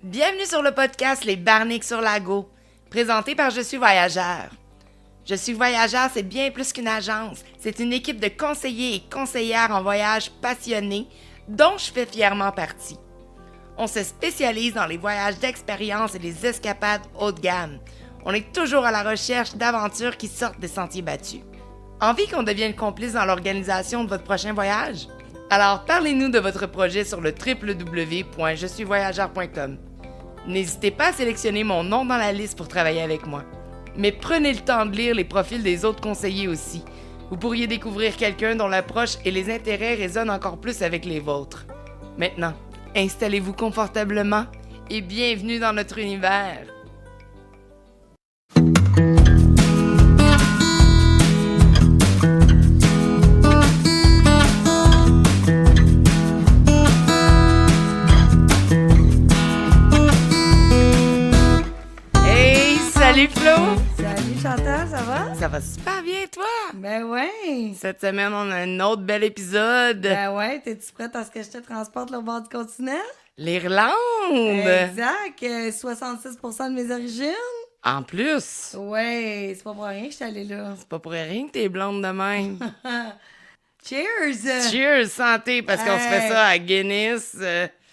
Bienvenue sur le podcast Les Barniques sur Lago, présenté par Je suis voyageur. Je suis voyageur, c'est bien plus qu'une agence. C'est une équipe de conseillers et conseillères en voyage passionnés dont je fais fièrement partie. On se spécialise dans les voyages d'expérience et les escapades haut de gamme. On est toujours à la recherche d'aventures qui sortent des sentiers battus. Envie qu'on devienne complice dans l'organisation de votre prochain voyage? Alors parlez-nous de votre projet sur le www.jesuisvoyageur.com. N'hésitez pas à sélectionner mon nom dans la liste pour travailler avec moi. Mais prenez le temps de lire les profils des autres conseillers aussi. Vous pourriez découvrir quelqu'un dont l'approche et les intérêts résonnent encore plus avec les vôtres. Maintenant, installez-vous confortablement et bienvenue dans notre univers. Salut Flo! Salut Chantal, ça va? Ça va super bien, toi? Ben ouais! Cette semaine, on a un autre bel épisode. Ben ouais, t'es-tu prête à ce que je te transporte au bord du continent? L'Irlande! Exact, 66% de mes origines. En plus! Ouais, c'est pas pour rien que je suis allée là. C'est pas pour rien que t'es blonde de même. Cheers! Cheers, santé, parce qu'on se fait ça à Guinness,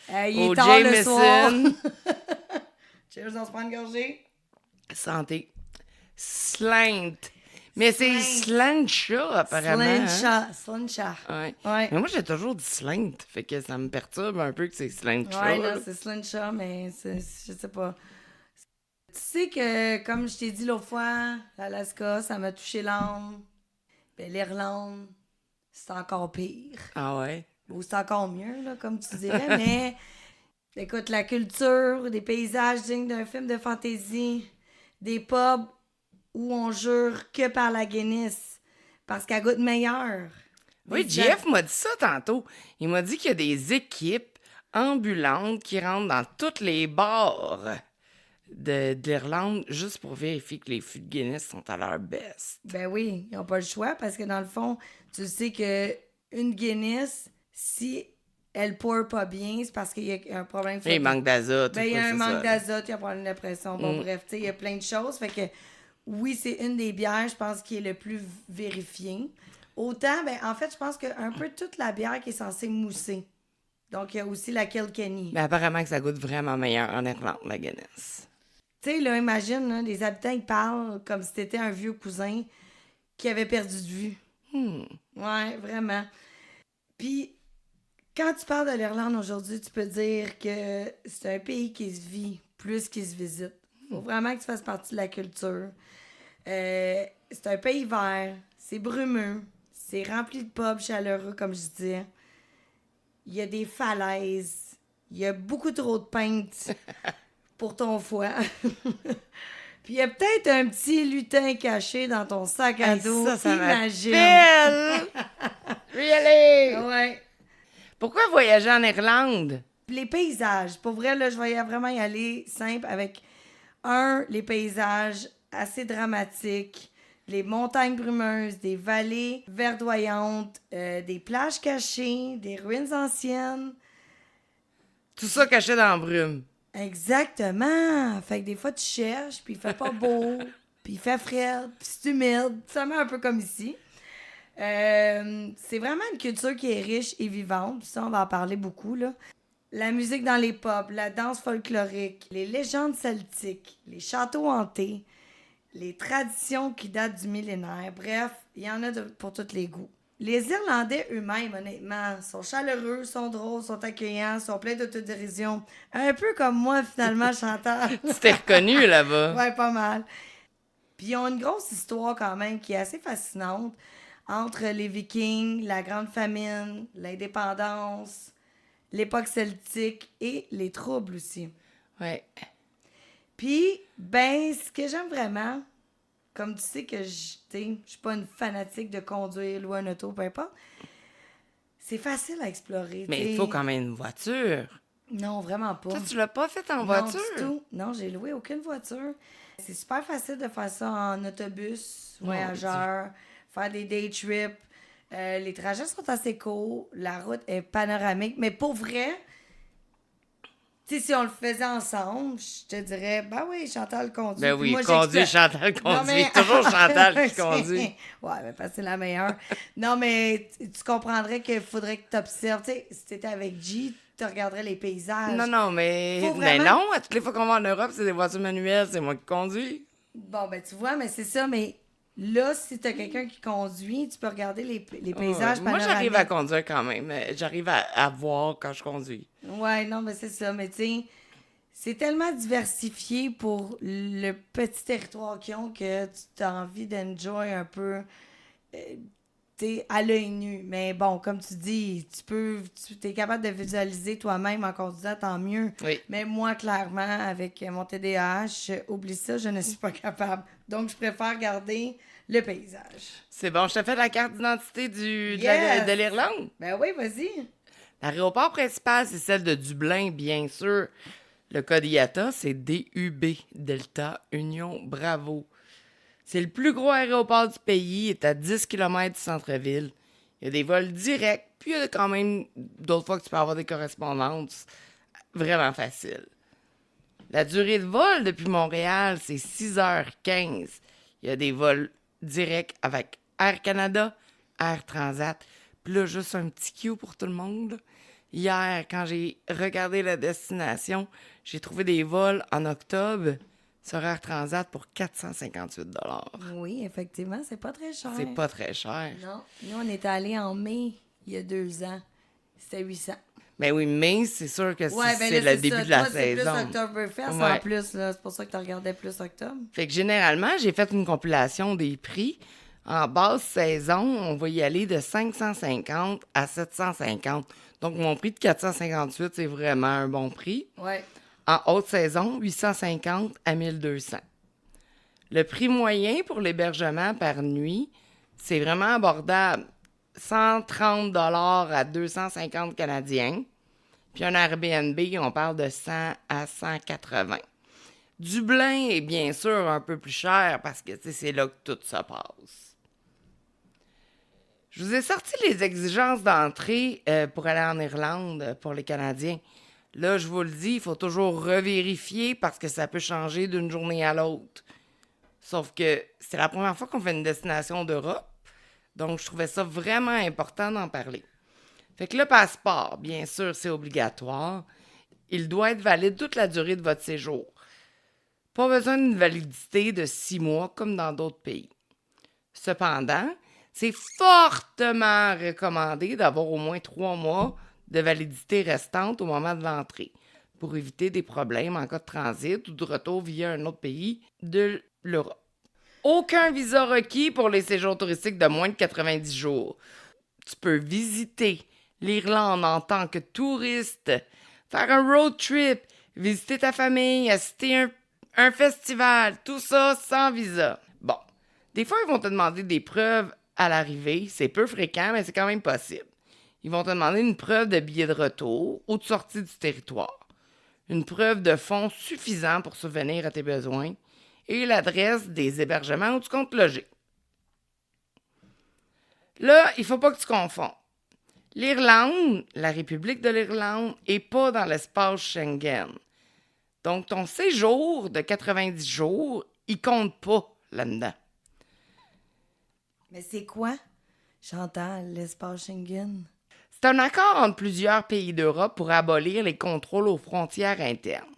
Il au est tard le soir. Jameson. Cheers, on se prend une gorgée. Santé. Slint. Mais c'est Slantcha, apparemment. Slintcha. Ouais. Ouais. Mais moi, j'ai toujours dit Slint, fait que ça me perturbe un peu que c'est Slantcha. Ouais, non, c'est Slintcha, mais je sais pas. Tu sais que, comme je t'ai dit l'autre fois, l'Alaska, ça m'a touché l'âme. Ben, l'Irlande, c'est encore pire. Ah ouais? Ou c'est encore mieux, là, comme tu dirais, mais écoute, la culture, des paysages dignes d'un film de fantasy, des pubs où on jure que par la Guinness, parce qu'elle goûte meilleure. Oui, Jeff m'a dit ça tantôt. Il m'a dit qu'il y a des équipes ambulantes qui rentrent dans tous les bars d'Irlande juste pour vérifier que les fûts de Guinness sont à leur best. Ben oui, ils n'ont pas le choix, parce que dans le fond, tu sais que une Guinness, si elle pour pas bien, c'est parce qu'il y a un problème. Il manque d'azote. Ben, il y a un manque ça. d'azote, il y a un problème de pression. Bon, bref, tu sais, il y a plein de choses. Fait que, oui, c'est une des bières, je pense, qui est le plus vérifiée. Autant, ben, en fait, je pense qu'un peu toute la bière qui est censée mousser. Donc, il y a aussi la Kilkenny. Mais apparemment que ça goûte vraiment meilleur en Irlande, la Guinness. Tu sais, là, imagine, là, les habitants, ils parlent comme si t'étais un vieux cousin qui avait perdu de vue. Ouais, vraiment. Puis, quand tu parles de l'Irlande aujourd'hui, tu peux dire que c'est un pays qui se vit plus qu'il se visite. Il faut vraiment que tu fasses partie de la culture. C'est un pays vert, c'est brumeux, c'est rempli de pubs chaleureux, comme je disais. Il y a des falaises, il y a beaucoup trop de peintes pour ton foie. Puis il y a peut-être un petit lutin caché dans ton sac à dos. Ça imagine. m'appelle! Je vais y aller! Ouais. Pourquoi voyager en Irlande? Les paysages, pour vrai, là, je vais vraiment y aller simple avec, les paysages assez dramatiques, les montagnes brumeuses, des vallées verdoyantes, des plages cachées, des ruines anciennes. Tout ça caché dans la brume. Exactement! Fait que des fois, tu cherches, puis il fait pas beau, puis il fait frais, puis c'est humide. Ça met un peu comme ici. C'est vraiment une culture qui est riche et vivante. Puis ça, on va en parler beaucoup, là. La musique dans les pubs, la danse folklorique, les légendes celtiques, les châteaux hantés, les traditions qui datent du millénaire. Bref, il y en a pour tous les goûts. Les Irlandais eux-mêmes, honnêtement, sont chaleureux, sont drôles, sont accueillants, sont pleins d'autodérision. Un peu comme moi, finalement, Chantal. Tu t'es reconnu là-bas. Ouais, pas mal. Puis ils ont une grosse histoire quand même qui est assez fascinante entre les Vikings, la Grande Famine, l'indépendance, l'époque celtique et les troubles aussi. Ouais. Puis, ben, ce que j'aime vraiment, comme tu sais que je suis pas une fanatique de conduire, louer un auto, peu importe, c'est facile à explorer. Mais il faut quand même une voiture. Non, vraiment pas. Toi, tu l'as pas fait en Non, voiture? du tout. Non, j'ai loué aucune voiture. C'est super facile de faire ça en autobus, voyageur, faire des day trips. Les trajets sont assez courts. La route est panoramique. Mais pour vrai, tu Tu sais, si on le faisait ensemble, je te dirais, ben oui, Chantal conduit. Ben Puis oui, moi, conduit, Chantal conduit. Toujours Chantal qui conduit. Ouais, mais parce que c'est la meilleure. Non, mais tu comprendrais qu'il faudrait que tu observes. Tu sais, si tu étais avec G, tu regarderais les paysages. Non, mais... Faut Mais vraiment- non, à toutes les fois qu'on va en Europe, c'est des voitures manuelles, c'est moi qui conduis. Bon, ben tu vois, mais c'est ça, mais là, si t'as quelqu'un qui conduit, tu peux regarder les paysages Ouais. Moi, j'arrive panoramiques. à conduire quand même. J'arrive à voir quand je conduis. Ouais, non, mais c'est ça, mais tu sais, c'est tellement diversifié pour le petit territoire qu'ils ont que tu as envie d'enjoy un peu, tu sais, à l'œil nu. Mais bon, comme tu dis, tu es capable de visualiser toi-même en conduisant, tant mieux. Oui. Mais moi, clairement, avec mon TDAH, oublie ça, je ne suis pas capable. Donc, je préfère garder le paysage. C'est bon, je te fais la carte d'identité Yes! de l'Irlande. Ben oui, vas-y. L'aéroport principal, c'est celle de Dublin, bien sûr. Le code IATA, c'est DUB, Delta Union Bravo. C'est le plus gros aéroport du pays, il est à 10 km du centre-ville. Il y a des vols directs, puis il y a quand même d'autres fois que tu peux avoir des correspondances. Vraiment facile. La durée de vol depuis Montréal, c'est 6h15. Il y a des vols directs avec Air Canada, Air Transat. Puis là, juste un petit cue pour tout le monde. Hier, quand j'ai regardé la destination, j'ai trouvé des vols en octobre sur Air Transat pour 458 $. Oui, effectivement, c'est pas très cher. C'est pas très cher. Non. Nous, on est allés en mai, il y a 2 ans. C'était 800. Mais oui, mais c'est sûr que Ouais, ben c'est là, le début ça. de la Toi, c'est saison. plus Oktoberfest Ouais. en plus, là. C'est pour ça que tu regardais plus octobre. Fait que généralement, j'ai fait une compilation des prix. En basse saison, on va y aller de 550 à 750. Donc, mon prix de 458, c'est vraiment un bon prix. Ouais. En haute saison, 850 à 1200. Le prix moyen pour l'hébergement par nuit, c'est vraiment abordable. 130 $ à 250 Canadiens. Puis un Airbnb, on parle de 100 à 180. Dublin est bien sûr un peu plus cher parce que c'est là que tout se passe. Je vous ai sorti les exigences d'entrée pour aller en Irlande pour les Canadiens. Là, je vous le dis, il faut toujours revérifier parce que ça peut changer d'une journée à l'autre. Sauf que c'est la première fois qu'on fait une destination d'Europe, donc je trouvais ça vraiment important d'en parler. Fait que le passeport, bien sûr, c'est obligatoire. Il doit être valide toute la durée de votre séjour. Pas besoin d'une validité de 6 mois comme dans d'autres pays. Cependant, c'est fortement recommandé d'avoir au moins 3 mois de validité restante au moment de l'entrée pour éviter des problèmes en cas de transit ou de retour via un autre pays de l'Europe. Aucun visa requis pour les séjours touristiques de moins de 90 jours. Tu peux visiter l'Irlande en tant que touriste, faire un road trip, visiter ta famille, assister un festival, tout ça sans visa. Bon, des fois, ils vont te demander des preuves à l'arrivée. C'est peu fréquent, mais c'est quand même possible. Ils vont te demander une preuve de billet de retour ou de sortie du territoire, une preuve de fonds suffisants pour subvenir à tes besoins et l'adresse des hébergements où tu comptes loger. Là, il ne faut pas que tu confondes. L'Irlande, la République de l'Irlande, n'est pas dans l'espace Schengen. Donc, ton séjour de 90 jours, il compte pas là-dedans. Mais c'est quoi, Chantal, l'espace Schengen? C'est un accord entre plusieurs pays d'Europe pour abolir les contrôles aux frontières internes.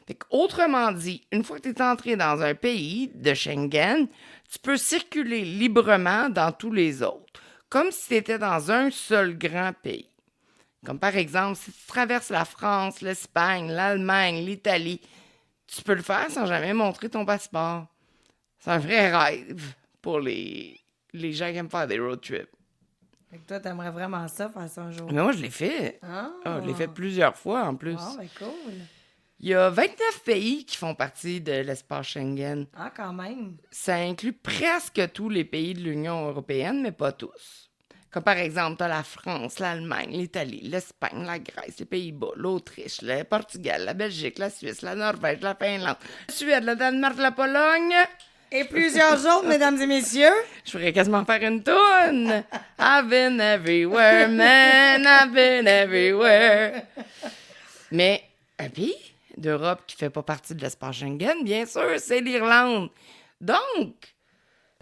Fait autrement dit, une fois que tu es entré dans un pays de Schengen, tu peux circuler librement dans tous les autres, comme si tu étais dans un seul grand pays. Comme par exemple, si tu traverses la France, l'Espagne, l'Allemagne, l'Italie, tu peux le faire sans jamais montrer ton passeport. C'est un vrai rêve pour les gens qui aiment faire des road trips. Fait que toi, t'aimerais vraiment ça, faire ça un jour. Mais moi, je l'ai fait. Ah! Je l'ai fait plusieurs fois en plus. Ah, ben cool. Il y a 29 pays qui font partie de l'espace Schengen. Ah, quand même. Ça inclut presque tous les pays de l'Union européenne, mais pas tous. Comme par exemple, tu as la France, l'Allemagne, l'Italie, l'Espagne, la Grèce, les Pays-Bas, l'Autriche, le Portugal, la Belgique, la Suisse, la Norvège, la Finlande, la Suède, le Danemark, la Pologne. Et plusieurs autres, mesdames et messieurs. Je pourrais quasiment faire une toune. I've been everywhere, man, I've been everywhere. Mais Un pays d'Europe qui fait pas partie de l'espace Schengen, bien sûr, c'est l'Irlande. Donc,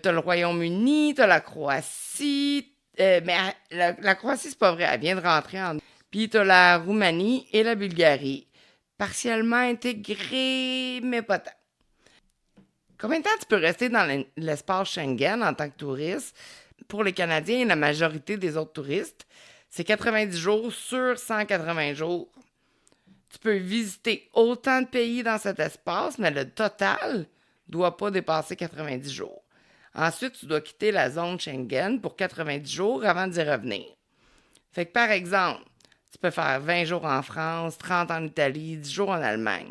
t'as le Royaume-Uni, t'as la Croatie, mais la Croatie, c'est pas vrai, elle vient de rentrer en... Puis t'as la Roumanie et la Bulgarie, partiellement intégrées, mais pas tant. Combien de temps tu peux rester dans l'espace Schengen en tant que touriste? Pour les Canadiens et la majorité des autres touristes, c'est 90 jours sur 180 jours. Tu peux visiter autant de pays dans cet espace, mais le total ne doit pas dépasser 90 jours. Ensuite, tu dois quitter la zone Schengen pour 90 jours avant d'y revenir. Fait que par exemple, tu peux faire 20 jours en France, 30 en Italie, 10 jours en Allemagne.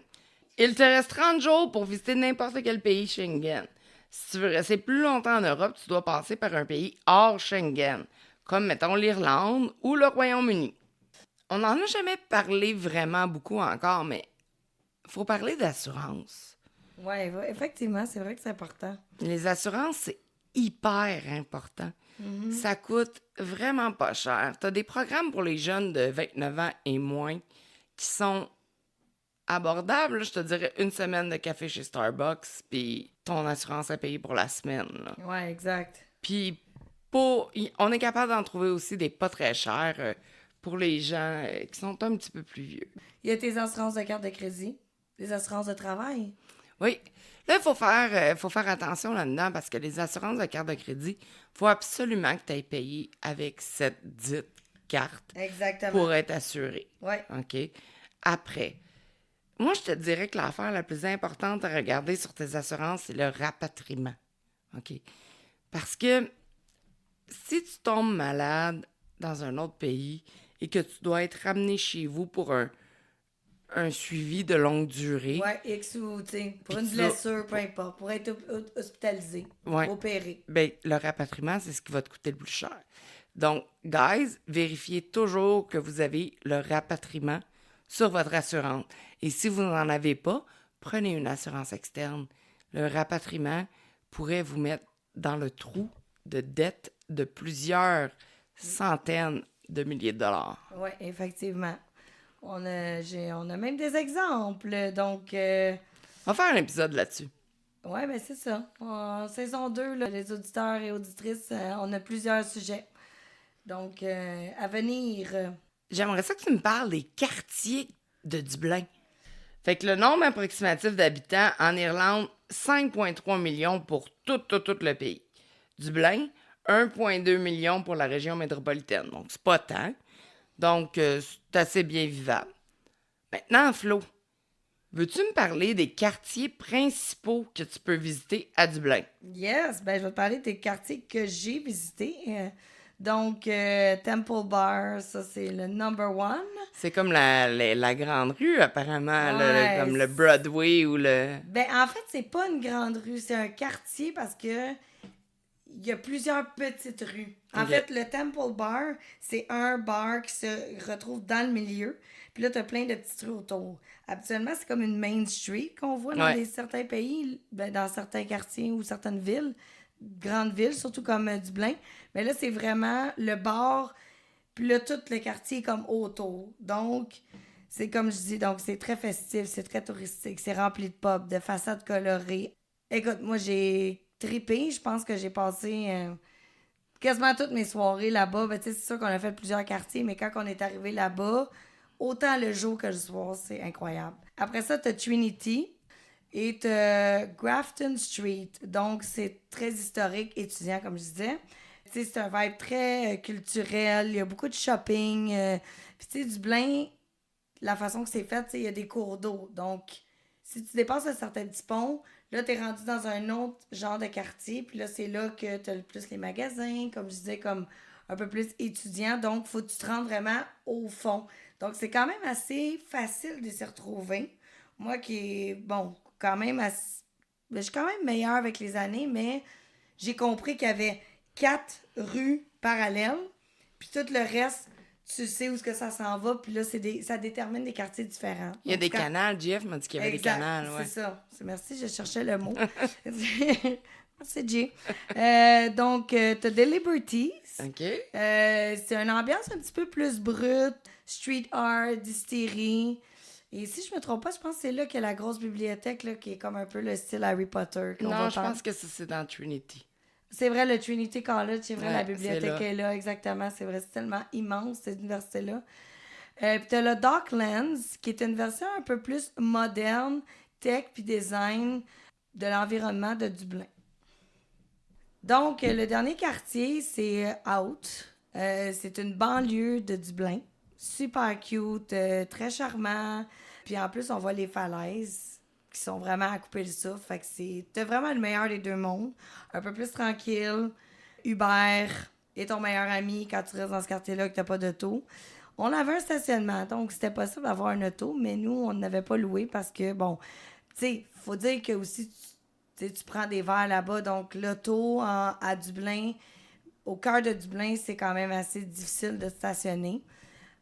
Il te reste 30 jours pour visiter n'importe quel pays Schengen. Si tu veux rester plus longtemps en Europe, tu dois passer par un pays hors Schengen, comme mettons l'Irlande ou le Royaume-Uni. On n'en a jamais parlé vraiment beaucoup encore, mais il faut parler d'assurance. Oui, effectivement, c'est vrai que c'est important. Les assurances, c'est hyper important. Ça coûte vraiment pas cher. Tu as des programmes pour les jeunes de 29 ans et moins qui sont abordables. Là, je te dirais une semaine de café chez Starbucks, puis ton assurance à payer pour la semaine. Oui, exact. Puis on est capable d'en trouver aussi des pas très chers pour les gens qui sont un petit peu plus vieux. Il y a tes assurances de carte de crédit, des assurances de travail. Oui. Là, il faut faire attention là-dedans parce que les assurances de carte de crédit, il faut absolument que tu aies payé avec cette dite carte. Exactement. Pour être assuré. Oui. OK? Après, moi, je te dirais que l'affaire la plus importante à regarder sur tes assurances, c'est le rapatriement. OK? Parce que si tu tombes malade dans un autre pays et que tu dois être ramené chez vous pour un suivi de longue durée. Oui, X ou, tu sais, pour une blessure, peu importe, pour être hospitalisé, opéré. Bien, le rapatriement, c'est ce qui va te coûter le plus cher. Donc, guys, vérifiez toujours que vous avez le rapatriement sur votre assurance. Et si vous n'en avez pas, prenez une assurance externe. Le rapatriement pourrait vous mettre dans le trou de dette de plusieurs centaines de milliers de dollars. Oui, effectivement. On a même des exemples, donc... On va faire un épisode là-dessus. Oui, bien c'est ça. En saison 2, là, les auditeurs et auditrices, on a plusieurs sujets. Donc, à venir... J'aimerais ça que tu me parles des quartiers de Dublin. Fait que le nombre approximatif d'habitants en Irlande, 5,3 millions pour tout le pays. Dublin, 1,2 million pour la région métropolitaine. Donc, c'est pas tant. Donc, c'est assez bien vivable. Maintenant, Flo, veux-tu me parler des quartiers principaux que tu peux visiter à Dublin? Yes, ben je vais te parler des quartiers que j'ai visités. Donc, Temple Bar, ça, c'est le number one. C'est comme la grande rue, apparemment, Ouais, comme le Broadway ou le... Ben, en fait, c'est pas une grande rue, c'est un quartier parce que il y a plusieurs petites rues. En fait, le Temple Bar, c'est un bar qui se retrouve dans le milieu. Puis là, t'as plein de petites rues autour. Habituellement, c'est comme une main street qu'on voit dans certains pays, dans certains quartiers ou certaines villes, grandes villes, surtout comme Dublin. Mais là, c'est vraiment le bar, puis là, tout le quartier est comme autour. Donc, c'est comme je dis, donc c'est très festif, c'est très touristique, c'est rempli de pubs, de façades colorées. Écoute, moi, j'ai trippé. Je pense que j'ai passé quasiment toutes mes soirées là-bas. Ben, c'est sûr qu'on a fait plusieurs quartiers, mais quand on est arrivé là-bas, autant le jour que le soir, c'est incroyable. Après ça, t'as Trinity et t'as Grafton Street. Donc, c'est très historique, étudiant, comme je disais. Tu sais, c'est un vibe très culturel. Il y a beaucoup de shopping. Puis, tu sais, Dublin, la façon que c'est fait, tu sais, il y a des cours d'eau. Donc, si tu dépasses un certain petit pont, là, t'es rendu dans un autre genre de quartier. Puis là, c'est là que t'as le plus les magasins, comme je disais, comme un peu plus étudiant. Donc, faut que tu te rendes vraiment au fond. Donc, c'est quand même assez facile de s'y retrouver. Moi qui est, bon, quand même assez... Je suis quand même meilleure avec les années, mais j'ai compris qu'il y avait 4 rues parallèles. Puis tout le reste, tu sais où est-ce que ça s'en va. Puis là, ça détermine des quartiers différents. Il y a des canals. Jeff m'a dit qu'il y avait des canals. Ouais. C'est ça. Merci, je cherchais le mot. Merci, Jay. Donc, t'as des Liberties. OK. C'est une ambiance un petit peu plus brute. Street art, distillerie. Et si je me trompe pas, je pense que c'est là qu'il y a la grosse bibliothèque là, qui est comme un peu le style Harry Potter. Non, je pense que ça, c'est dans Trinity. C'est vrai, le Trinity College, c'est vrai, Ouais, la bibliothèque est là, exactement. C'est vrai, c'est tellement immense, cette université-là. Puis t'as le Docklands, qui est une version un peu plus moderne, tech puis design de l'environnement de Dublin. Donc, le dernier quartier, c'est Out. C'est une banlieue de Dublin. Super cute, très charmant. Puis en plus, on voit les falaises qui sont vraiment à couper le souffle. Fait que t'as vraiment le meilleur des deux mondes. Un peu plus tranquille. Hubert est ton meilleur ami quand tu restes dans ce quartier-là et que t'as pas d'auto. On avait un stationnement, donc c'était possible d'avoir un auto, mais nous, on n'avait pas loué parce que, bon, tu sais, faut dire que aussi, tu prends des verres là-bas, donc l'auto à Dublin, au cœur de Dublin, c'est quand même assez difficile de stationner.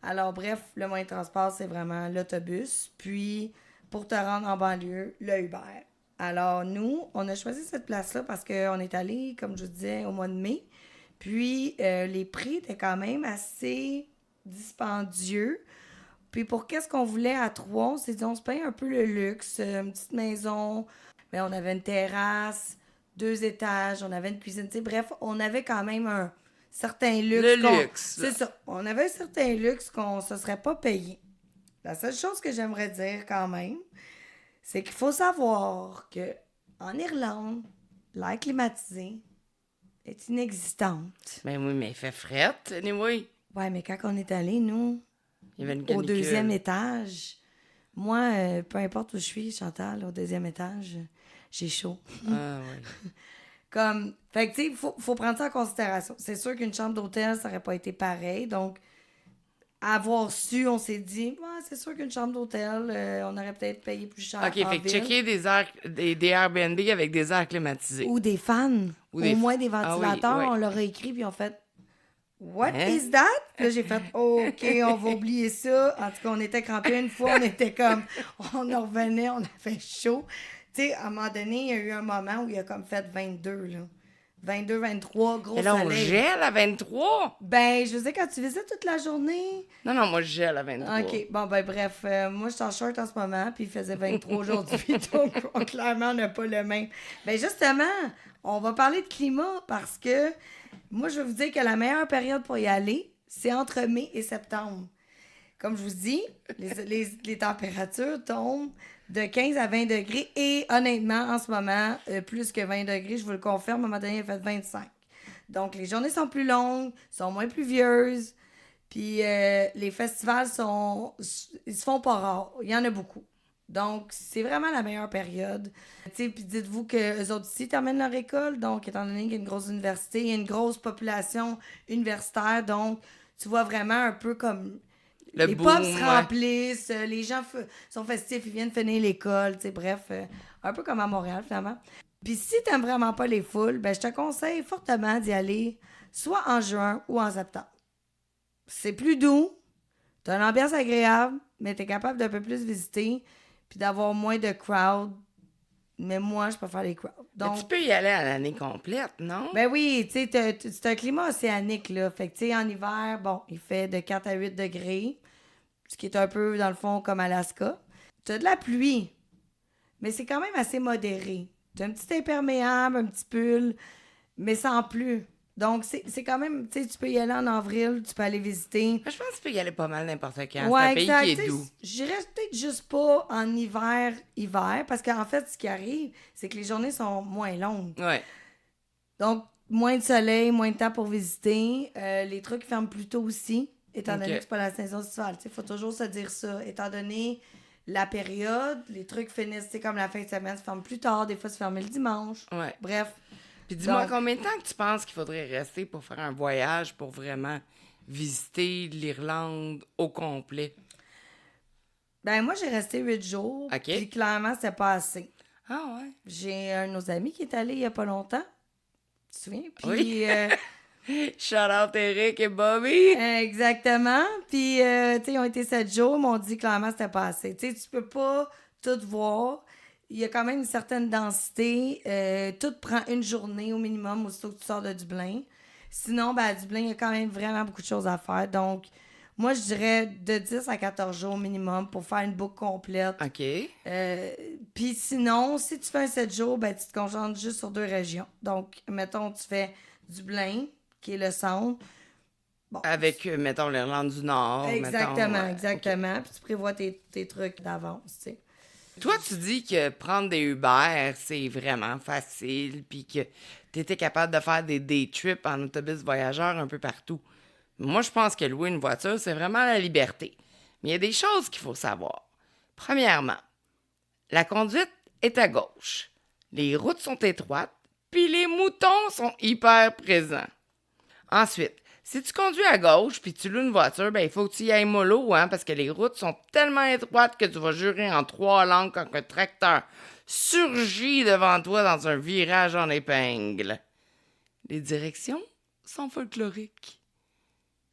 Alors, bref, le moyen de transport, c'est vraiment l'autobus. Puis, pour te rendre en banlieue, le Uber. Alors, nous, on a choisi cette place-là parce qu'on est allé, comme je vous disais, au mois de mai. Puis, les prix étaient quand même assez dispendieux. Puis, pour qu'est-ce qu'on voulait à Trois, on s'est dit, on se paye un peu le luxe, une petite maison. Mais on avait une terrasse, 2 étages, on avait une cuisine. T'sais, bref, on avait quand même un certain luxe. Le luxe. C'est ça. On avait un certain luxe qu'on ne se serait pas payé. La seule chose que j'aimerais dire quand même, c'est qu'il faut savoir que en Irlande, l'air climatisé est inexistante. Ben oui, mais il fait frette, anyway. Ouais, mais quand on est allé, nous, Il y avait une au canicule. 2e étage, moi, peu importe où je suis, Chantal, au 2e étage, j'ai chaud. Ah oui. Comme, fait que, tu sais, faut prendre ça en considération. C'est sûr qu'une chambre d'hôtel, ça aurait pas été pareil. Donc, avoir su, on s'est dit, ouais, c'est sûr qu'une chambre d'hôtel, on aurait peut-être payé plus cher. OK, fait que checker des Airbnb avec des airs climatisés. Ou des fans. Au moins des ventilateurs. Ah oui. On leur a écrit, puis on fait, What Hein? is that? Puis là, j'ai fait, OK, on va oublier ça. En tout cas, on était crampés une fois, on était comme, on en revenait, on avait chaud. Tu sais, à un moment donné, il y a eu un moment où il a comme fait 22, là. 22, 23, gros Mais là, on soleil. gèle à 23? Ben, je veux dire, quand tu visites toute la journée... Non, moi, je gèle à 23. OK, bon, ben bref, moi, je suis en short en ce moment, puis il faisait 23 aujourd'hui, donc clairement, on n'a pas le même. Ben justement, on va parler de climat, parce que moi, je vais vous dire que la meilleure période pour y aller, c'est entre mai et septembre. Comme je vous dis, les températures tombent de 15 à 20 degrés. Et honnêtement, en ce moment, plus que 20 degrés, je vous le confirme, à un moment donné, il a fait 25. Donc, les journées sont plus longues, sont moins pluvieuses. Puis, les festivals ils se font pas rares. Il y en a beaucoup. Donc, c'est vraiment la meilleure période. Puis dites-vous qu'eux autres ici terminent leur école. Donc, étant donné qu'il y a une grosse université, il y a une grosse population universitaire. Donc, tu vois vraiment un peu comme... les pubs se remplissent, les gens sont festifs, ils viennent finir l'école, tu sais, bref, un peu comme à Montréal, finalement. Puis si t'aimes vraiment pas les foules, ben je te conseille fortement d'y aller soit en juin ou en septembre. C'est plus doux, t'as une ambiance agréable, mais t'es capable d'un peu plus visiter, puis d'avoir moins de crowd. Mais moi, je préfère les crowds. Donc, mais tu peux y aller à l'année complète, non? Ben oui, tu sais, c'est un climat océanique, là. Fait que, tu sais, en hiver, bon, il fait de 4 à 8 degrés, ce qui est un peu, dans le fond, comme Alaska. T'as de la pluie, mais c'est quand même assez modéré. T'as un petit imperméable, un petit pull, mais sans plus. Donc, c'est quand même, tu sais, tu peux y aller en avril, tu peux aller visiter. Je pense que tu peux y aller pas mal n'importe quand. Ouais, c'est un pays qui est exact. doux. J'irais peut-être juste pas en hiver, parce qu'en fait, ce qui arrive, c'est que les journées sont moins longues. Ouais. Donc, moins de soleil, moins de temps pour visiter. Les trucs ferment plus tôt aussi, étant donné que c'est pas la saison estivale. Il faut toujours se dire ça. Étant donné la période, les trucs finissent, comme la fin de semaine, se ferment plus tard. Des fois, se ferment le dimanche. Ouais. Bref. Puis dis-moi, combien de temps que tu penses qu'il faudrait rester pour faire un voyage pour vraiment visiter l'Irlande au complet? Ben moi, j'ai resté 8 jours. OK. Puis clairement, c'était pas assez. Ah ouais? J'ai un de nos amis qui est allé il y a pas longtemps. Tu te souviens? Puis, oui. Shout out Eric et Bobby. Exactement. Puis, tu sais, ils ont été 7 jours, mais on dit clairement c'était pas assez. Tu sais, tu peux pas tout voir. Il y a quand même une certaine densité. Tout prend une journée au minimum aussitôt que tu sors de Dublin. Sinon, ben, à Dublin, il y a quand même vraiment beaucoup de choses à faire. Donc, Moi, je dirais de 10 à 14 jours minimum pour faire une boucle complète. OK. Puis sinon, si tu fais un 7 jours, ben, tu te concentres juste sur 2 régions. Donc, mettons, tu fais Dublin, qui est le centre. Bon, Avec, mettons, l'Irlande du Nord. exactement, mettons, exactement. Puis tu prévois tes trucs d'avance, tu sais. Toi, tu dis que prendre des Uber, c'est vraiment facile, puis que tu étais capable de faire des day trips en autobus voyageur un peu partout. Moi, je pense que louer une voiture, c'est vraiment la liberté. Mais il y a des choses qu'il faut savoir. Premièrement, la conduite est à gauche. Les routes sont étroites, puis les moutons sont hyper présents. Ensuite, si tu conduis à gauche puis tu loues une voiture, ben il faut que tu y ailles mollo, hein, parce que les routes sont tellement étroites que tu vas jurer en 3 langues quand un tracteur surgit devant toi dans un virage en épingle. Les directions sont folkloriques.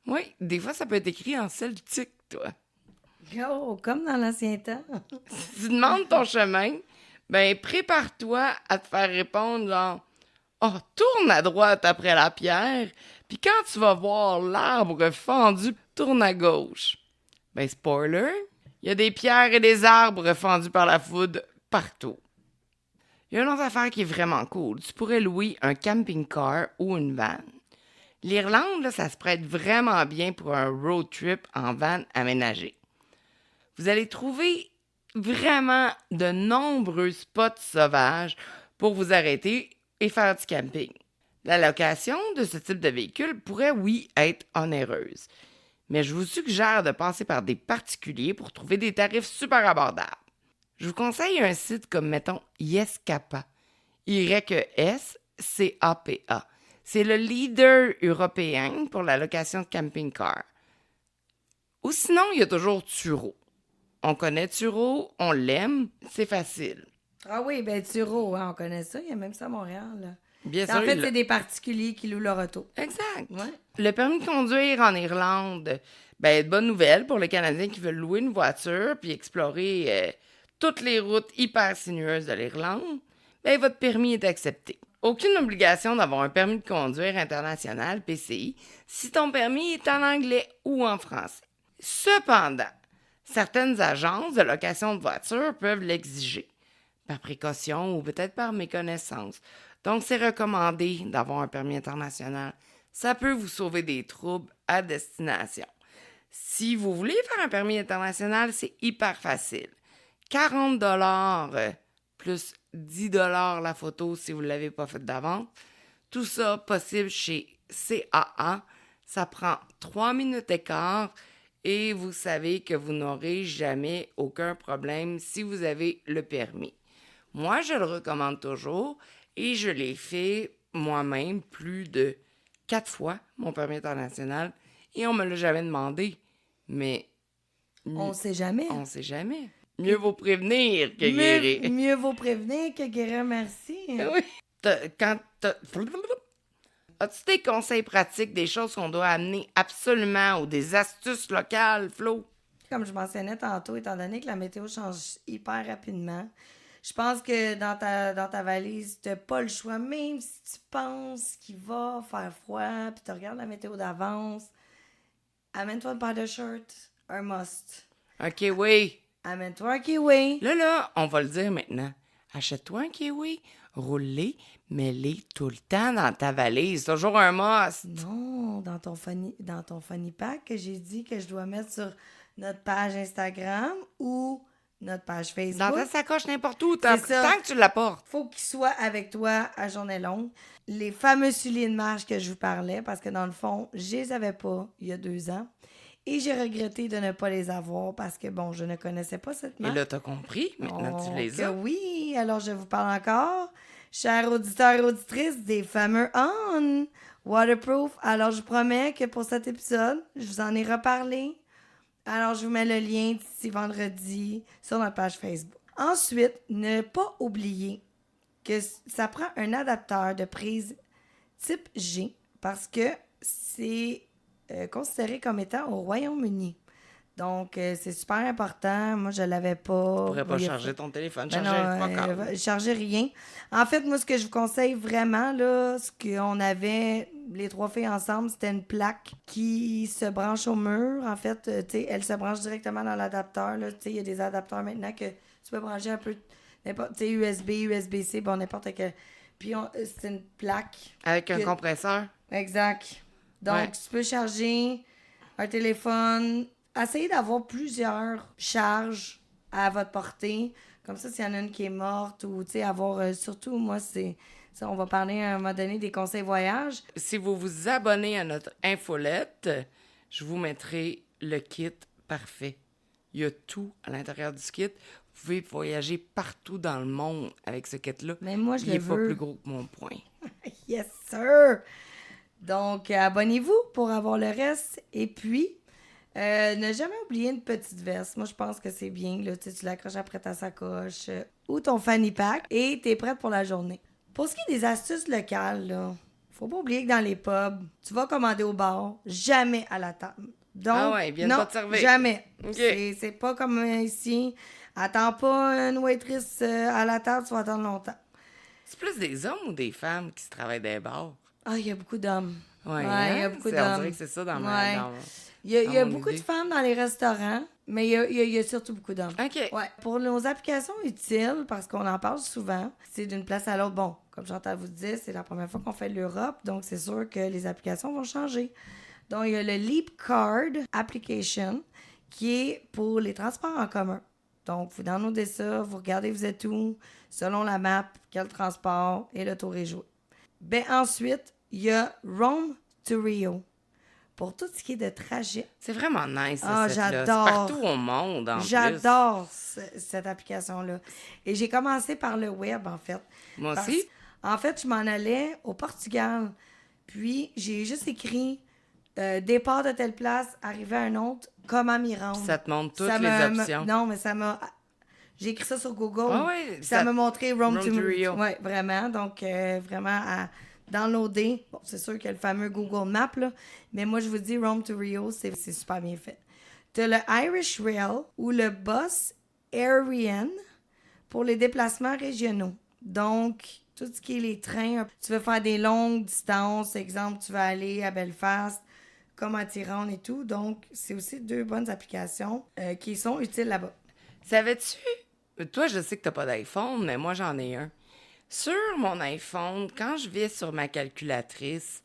Oui, des fois ça peut être écrit en celtique, toi. Oh, comme dans l'ancien temps. Si tu demandes ton chemin, ben prépare-toi à te faire répondre genre « Oh, tourne à droite après la pierre, puis quand tu vas voir l'arbre fendu, tourne à gauche. » Ben spoiler, il y a des pierres et des arbres fendus par la foudre partout. Il y a une autre affaire qui est vraiment cool. Tu pourrais louer un camping-car ou une van. L'Irlande, là, ça se prête vraiment bien pour un road trip en van aménagé. Vous allez trouver vraiment de nombreux spots sauvages pour vous arrêter et faire du camping. La location de ce type de véhicule pourrait, oui, être onéreuse. Mais je vous suggère de passer par des particuliers pour trouver des tarifs super abordables. Je vous conseille un site comme, mettons, Yescapa. Y-E-S-C-A-P-A. C'est le leader européen pour la location de camping-car. Ou sinon, il y a toujours Turo. On connaît Turo, on l'aime, c'est facile. Ah oui, ben Turo, hein, on connaît ça. Il y a même ça à Montréal. Là. Bien En sûr, fait, c'est des particuliers qui louent leur auto. Exact. Ouais. Le permis de conduire en Irlande, ben, bonne nouvelle pour les Canadiens qui veulent louer une voiture puis explorer toutes les routes hyper sinueuses de l'Irlande. Ben, votre permis est accepté. Aucune obligation d'avoir un permis de conduire international, PCI, si ton permis est en anglais ou en français. Cependant, certaines agences de location de voitures peuvent l'exiger, par précaution ou peut-être par méconnaissance. Donc, c'est recommandé d'avoir un permis international. Ça peut vous sauver des troubles à destination. Si vous voulez faire un permis international, c'est hyper facile. 40 $ plus 10 $ la photo si vous ne l'avez pas faite d'avance. Tout ça possible chez CAA. Ça prend 3 minutes et quart et vous savez que vous n'aurez jamais aucun problème si vous avez le permis. Moi, je le recommande toujours et je l'ai fait moi-même plus de 4 fois, mon permis international, et on me l'a jamais demandé. Mais On sait jamais. on sait jamais. Mieux vaut prévenir que guérir. Mieux vaut prévenir que guérir, merci. Oui. As-tu des conseils pratiques, des choses qu'on doit amener absolument ou des astuces locales, Flo? Comme je mentionnais tantôt, étant donné que la météo change hyper rapidement, je pense que dans ta valise, tu n'as pas le choix. Même si tu penses qu'il va faire froid, puis tu regardes la météo d'avance, amène-toi une paire de shirts, un must. Un kiwi. Amène-toi un kiwi. Là, on va le dire maintenant. Achète-toi un kiwi, roule-les, mets-les tout le temps dans ta valise. Toujours un must. Non, dans ton funny pack que j'ai dit que je dois mettre sur notre page Instagram ou notre page Facebook. Dans ta sacoche, n'importe où, tant C'est ça. que tu l'apportes. Faut qu'il soit avec toi à journée longue. Les fameux souliers de marche que je vous parlais, parce que dans le fond, je les avais pas il y a 2 ans. Et j'ai regretté de ne pas les avoir parce que, bon, je ne connaissais pas cette marque. Et là, t'as compris. Maintenant, tu les Donc, as. oui, alors je vous parle encore, chers auditeurs et auditrices, des fameux On Waterproof. Alors, je vous promets que pour cet épisode, je vous en ai reparlé. Alors, je vous mets le lien d'ici vendredi sur notre page Facebook. Ensuite, ne pas oublier que ça prend un adapteur de prise type G parce que c'est considéré comme étant au Royaume-Uni. Donc, c'est super important. Moi, je l'avais pas. Tu pourrais pas charger ton téléphone, Ben charger non, pas câble. charger rien. En fait, moi, ce que je vous conseille vraiment, là, ce qu'on avait, les 3 filles ensemble, c'était une plaque qui se branche au mur. En fait, tu sais, elle se branche directement dans l'adapteur, là. Tu sais, il y a des adapteurs maintenant que tu peux brancher un peu, n'importe, tu sais, USB, USB-C, bon, n'importe quel. Puis, c'est une plaque. Avec un compresseur? Exact. Donc, Ouais. tu peux charger un téléphone. Essayez d'avoir plusieurs charges à votre portée. Comme ça, s'il y en a une qui est morte ou, tu sais, avoir... surtout, moi, c'est... Ça, on va parler à un moment donné des conseils voyage. Si vous vous abonnez à notre infolette, je vous mettrai le kit parfait. Il y a tout à l'intérieur du kit. Vous pouvez voyager partout dans le monde avec ce kit-là. Mais moi, je Il le est pas veux. plus gros que mon poing. Yes, sir! Donc, abonnez-vous pour avoir le reste. Et puis, ne jamais oublier une petite veste. Moi, je pense que c'est bien. Là, tu l'accroches après ta sacoche ou ton fanny pack et tu es prête pour la journée. Pour ce qui est des astuces locales, là, faut pas oublier que dans les pubs, tu vas commander au bar, jamais à la table. Donc, Ah ouais, ils viennent non, pas te servir. jamais. OK. C'est pas comme ici. Attends pas une waitress à la table, tu vas attendre longtemps. C'est plus des hommes ou des femmes qui se travaillent dans les bars? Ah, il y a beaucoup d'hommes. Ouais, il y hein? a beaucoup On d'hommes. dirait que c'est ça dans Ouais. dans Il y a mon beaucoup de idée. femmes dans les restaurants, mais il y a surtout beaucoup d'hommes. OK. Ouais. Pour nos applications utiles, parce qu'on en parle souvent, c'est d'une place à l'autre. Bon, comme j'entends vous dire, c'est la première fois qu'on fait de l'Europe, donc c'est sûr que les applications vont changer. Donc, il y a le Leap Card Application, qui est pour les transports en commun. Donc, vous downloadez ça, vous regardez vous êtes où, selon la map, quel transport, et le tour est joué. Ben ensuite, il y a Rome to Rio. Pour tout ce qui est de trajet. C'est vraiment nice, Ah, cette là. j'adore. C'est partout au monde, en plus. J'adore cette application-là. Et j'ai commencé par le web, en fait. Moi Parce- aussi. En fait, je m'en allais au Portugal. Puis, j'ai juste écrit départ de telle place, arriver à un autre, comment m'y rendre. Ça te montre toutes Ça les me- options. Non, mais ça m'a... J'ai écrit ça sur Google. Ah ouais, Puis ça ça- m'a montré Rome Rome to Rio. Oui, vraiment. Donc, vraiment à downloader. Bon, c'est sûr qu'il y a le fameux Google Maps, là. Mais moi, je vous dis, Rome to Rio, c'est super bien fait. Tu as le Irish Rail ou le Bus Aerian pour les déplacements régionaux. Donc, tout ce qui est les trains, tu veux faire des longues distances, exemple, tu vas aller à Belfast, comment t'y rendre et tout. Donc, c'est aussi 2 bonnes applications qui sont utiles là-bas. Savais-tu? Toi, je sais que t'as pas d'iPhone, mais moi, j'en ai un. Sur mon iPhone, quand je vais sur ma calculatrice,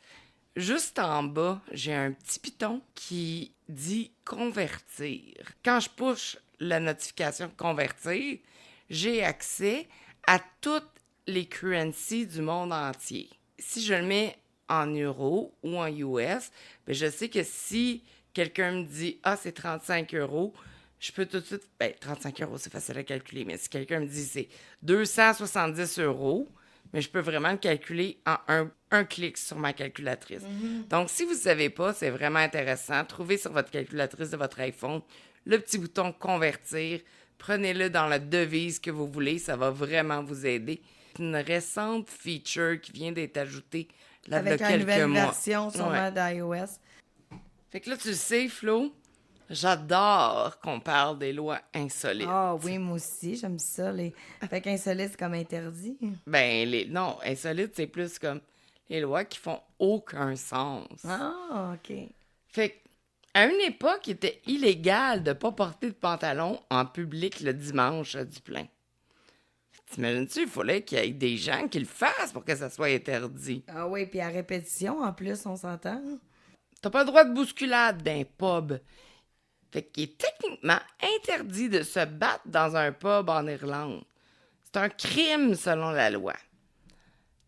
juste en bas, j'ai un petit piton qui dit convertir. Quand je push la notification convertir, j'ai accès à toutes les currencies du monde entier. Si je le mets en euros ou en US, ben je sais que si quelqu'un me dit « Ah, c'est 35 euros », je peux tout de suite... Ben, 35 euros, c'est facile à calculer, mais si quelqu'un me dit c'est 270 euros, mais je peux vraiment le calculer en un clic sur ma calculatrice. Donc, si vous ne savez pas, c'est vraiment intéressant. Trouvez sur votre calculatrice de votre iPhone le petit bouton « Convertir ». Prenez-le dans la devise que vous voulez. Ça va vraiment vous aider. C'est une récente feature qui vient d'être ajoutée là, Avec de la quelques nouvelle mois. version sûrement Ouais. d'iOS. Fait que là, tu le sais, Flo, j'adore qu'on parle des lois insolites. Ah oui, moi aussi, j'aime ça. Fait qu'insolite, c'est comme interdit. Ben, non, insolites, c'est plus comme les lois qui font aucun sens. Ah, OK. Fait que, à une époque, il était illégal de pas porter de pantalon en public le dimanche du plein. T'imagines-tu, il fallait qu'il y ait des gens qui le fassent pour que ça soit interdit. Ah oui, puis à répétition, en plus, on s'entend. T'as pas le droit de bousculade d'un pub. Fait qu'il est techniquement interdit de se battre dans un pub en Irlande. C'est un crime selon la loi.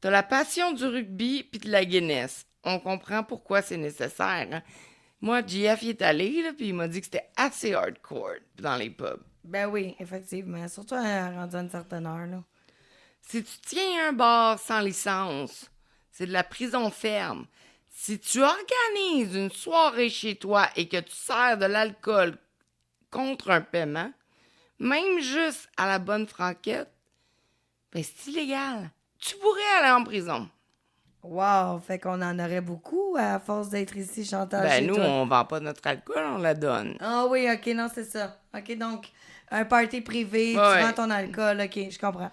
T'as la passion du rugby puis de la Guinness. On comprend pourquoi c'est nécessaire. Hein? Moi, JF il est allé, là, puis il m'a dit que c'était assez hardcore dans les pubs. Ben oui, effectivement. Surtout rendu à une certaine heure, là. Si tu tiens un bar sans licence, c'est de la prison ferme. Si tu organises une soirée chez toi et que tu sers de l'alcool contre un paiement, même juste à la bonne franquette, ben c'est illégal. Tu pourrais aller en prison. Wow! Fait qu'on en aurait beaucoup à force d'être ici, Chantal. Ben, chez nous, toi. on vend pas notre alcool, on la donne. Ah oui, ok, non, c'est ça. Ok, donc, un party privé, Ouais. tu vends ton alcool, ok, je comprends.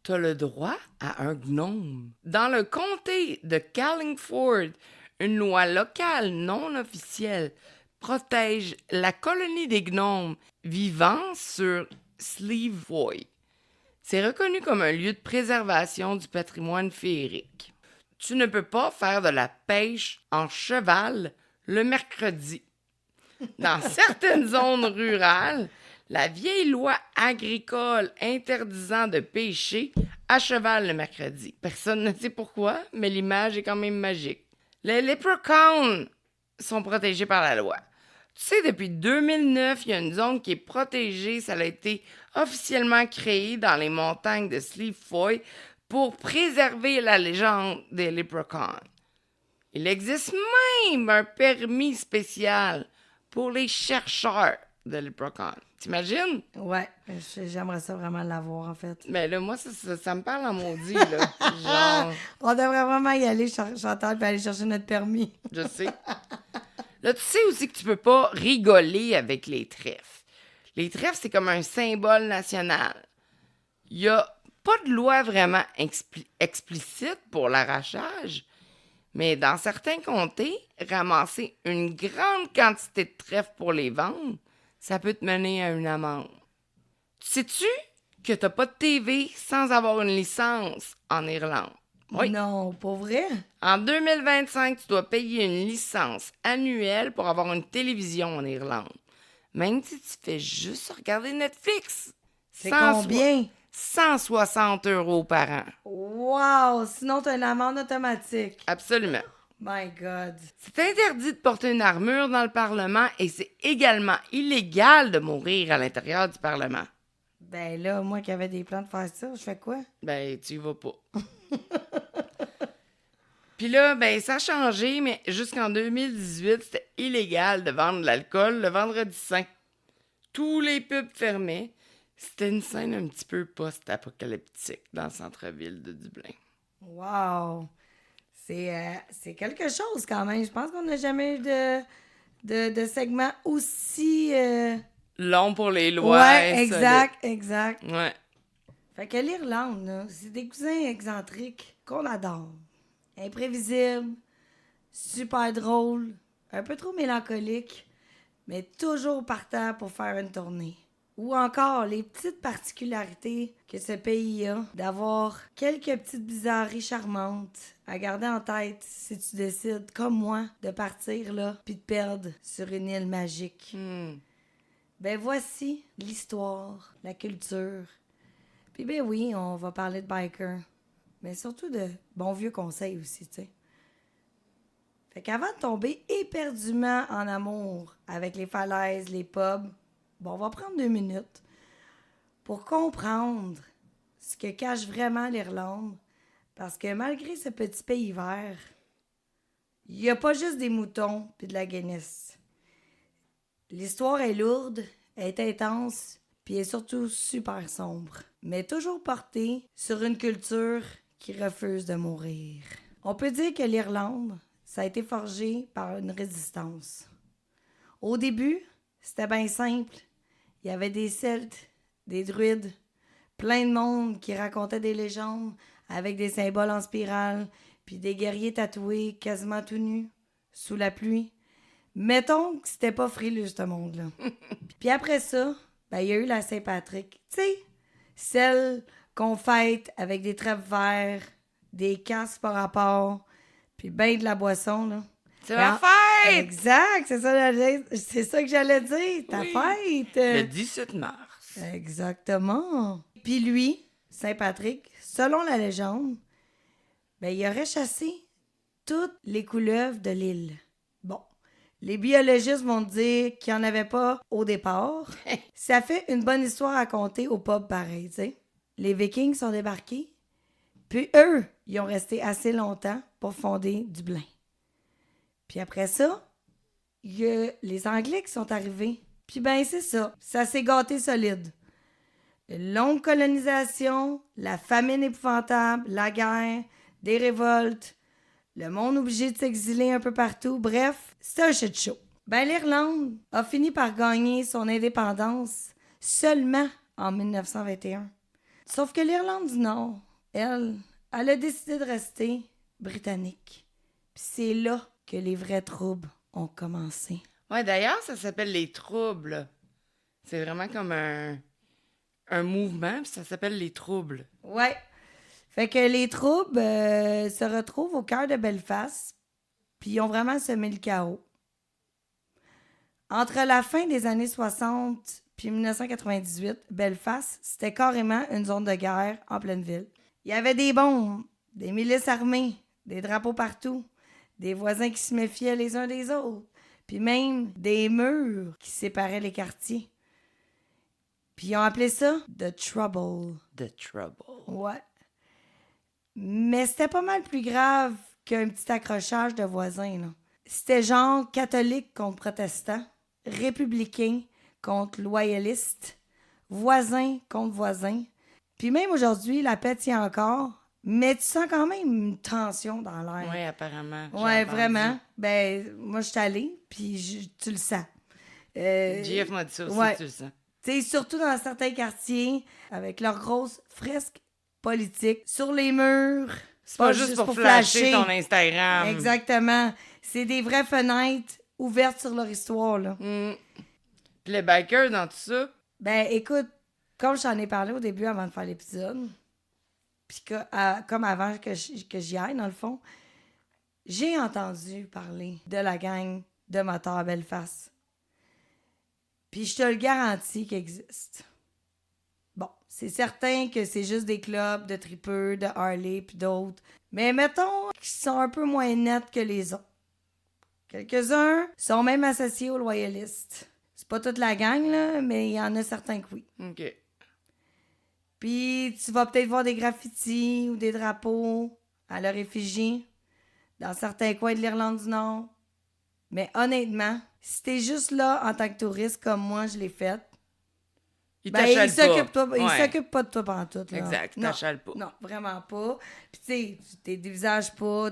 T'as le droit à un gnome. Dans le comté de Carlingford, une loi locale non officielle protège la colonie des gnomes vivant sur Slieve Void. C'est reconnu comme un lieu de préservation du patrimoine féerique. Tu ne peux pas faire de la pêche en cheval le mercredi. Dans certaines zones rurales, la vieille loi agricole interdisant de pêcher à cheval le mercredi. Personne ne sait pourquoi, mais l'image est quand même magique. Les leprechauns sont protégés par la loi. Tu sais, depuis 2009, il y a une zone qui est protégée. Ça a été officiellement créé dans les montagnes de Slieve Foy pour préserver la légende des leprechauns. Il existe même un permis spécial pour les chercheurs de leprechauns. T'imagines? Ouais, j'aimerais ça vraiment l'avoir, en fait. Mais là, moi, ça me parle en maudit, là. Genre, On devrait vraiment y aller, Chantal, puis aller chercher notre permis. je sais. Là, tu sais aussi que tu peux pas rigoler avec les trèfles. Les trèfles, c'est comme un symbole national. Il y a pas de loi vraiment explicite pour l'arrachage, mais dans certains comtés, ramasser une grande quantité de trèfles pour les vendre, ça peut te mener à une amende. Sais-tu que t'as pas de TV sans avoir une licence en Irlande? Oui. Non, pour vrai? En 2025, tu dois payer une licence annuelle pour avoir une télévision en Irlande. Même si tu fais juste regarder Netflix. C'est combien? 160 € par an. Wow! Sinon, t'as une amende automatique. Absolument. My God. C'est interdit de porter une armure dans le Parlement et c'est également illégal de mourir à l'intérieur du Parlement. Ben là, moi qui avais des plans de faire ça, je fais quoi? Ben, tu y vas pas. Puis là, ben, ça a changé, mais jusqu'en 2018, c'était illégal de vendre de l'alcool le vendredi saint. Tous les pubs fermaient. C'était une scène un petit peu post-apocalyptique dans le centre-ville de Dublin. Wow! C'est quelque chose quand même. Je pense qu'on n'a jamais eu de segment aussi... Long pour les lois. Ouais, exact. Ouais. Fait que l'Irlande, là, c'est des cousins excentriques qu'on adore. Imprévisibles, super drôles, un peu trop mélancoliques, mais toujours partants pour faire une tournée. Ou encore les petites particularités que ce pays a, d'avoir quelques petites bizarreries charmantes à garder en tête si tu décides, comme moi, de partir là puis de perdre sur une île magique. Ben voici l'histoire, la culture. Puis ben oui, on va parler de biker, mais surtout de bons vieux conseils aussi, tu sais. Fait qu'avant de tomber éperdument en amour avec les falaises, les pubs, bon, on va prendre 2 minutes pour comprendre ce que cache vraiment l'Irlande. Parce que malgré ce petit pays vert, il n'y a pas juste des moutons puis de la Guinness. L'histoire est lourde, elle est intense, puis est surtout super sombre. Mais toujours portée sur une culture qui refuse de mourir. On peut dire que l'Irlande, ça a été forgé par une résistance. Au début, c'était bien simple. Il y avait des Celtes, des druides, plein de monde qui racontait des légendes avec des symboles en spirale, puis des guerriers tatoués quasiment tout nus, sous la pluie. Mettons que c'était pas frileux, ce monde-là. Puis après ça, ben, il y a eu la Saint-Patrick. Tu sais, celle qu'on fête avec des trèfles verts, des casques par rapport, puis ben de la boisson, là. C'est ma fête! Exact, c'est ça que j'allais dire, ta fête! Le 17 mars. Exactement. Puis lui, Saint-Patrick, selon la légende, ben, il aurait chassé toutes les couleuvres de l'île. Bon, les biologistes vont dire qu'il n'y en avait pas au départ. Ça fait une bonne histoire à conter au pub pareil, tu sais. Les Vikings sont débarqués, puis eux, ils ont resté assez longtemps pour fonder Dublin. Puis après ça, il y a les Anglais qui sont arrivés. Puis ben c'est ça s'est gâté solide. Une longue colonisation, la famine épouvantable, la guerre, des révoltes. le monde obligé de s'exiler un peu partout. Bref, c'est un shit show. Ben, l'Irlande a fini par gagner son indépendance seulement en 1921. Sauf que l'Irlande du Nord, elle a décidé de rester britannique. Puis c'est là que les vrais troubles ont commencé. Ouais, d'ailleurs, ça s'appelle les troubles. C'est vraiment comme un mouvement, puis ça s'appelle les troubles. Ouais. Fait que les troubles se retrouvent au cœur de Belfast, puis ils ont vraiment semé le chaos. Entre la fin des années 60 puis 1998, Belfast, c'était carrément une zone de guerre en pleine ville. Il y avait des bombes, des milices armées, des drapeaux partout, des voisins qui se méfiaient les uns des autres, puis même des murs qui séparaient les quartiers. Puis ils ont appelé ça « The Trouble ». The trouble. Ouais. Mais c'était pas mal plus grave qu'un petit accrochage de voisins, là. C'était genre catholique contre protestant, républicain contre loyaliste, voisin contre voisin. Puis même aujourd'hui, la paix tient encore, mais tu sens quand même une tension dans l'air. Oui, apparemment. Ouais, vraiment. Ben, moi, je suis allée, puis tu le sens. JF m'a dit ça aussi, ouais. tu le sens. Tu sais, surtout dans certains quartiers, avec leurs grosses fresques politiques sur les murs. C'est pas juste pour flasher ton Instagram. Exactement. C'est des vraies fenêtres ouvertes sur leur histoire, là. Puis les bikers dans tout ça? Ben, écoute, comme j'en ai parlé au début avant de faire l'épisode, puis comme avant que j'y aille, dans le fond, j'ai entendu parler de la gang de motards à Belfast. Puis je te le garantis qu'il existe. Bon, c'est certain que c'est juste des clubs de tripeux, de Harley puis d'autres. Mais mettons qu'ils sont un peu moins nets que les autres. Quelques-uns sont même associés aux loyalistes. C'est pas toute la gang, là, mais il y en a certains que oui. OK. Puis tu vas peut-être voir des graffitis ou des drapeaux à leur effigie dans certains coins de l'Irlande du Nord. Mais honnêtement, si t'es juste là en tant que touriste comme moi, je l'ai fait, Ils ben, t'achalent pas. ils s'occupent pas de toi pantoute, là. Exact, ils Non, t'achalent pas. non, vraiment pas. Puis tu sais, t'es dévisages pas,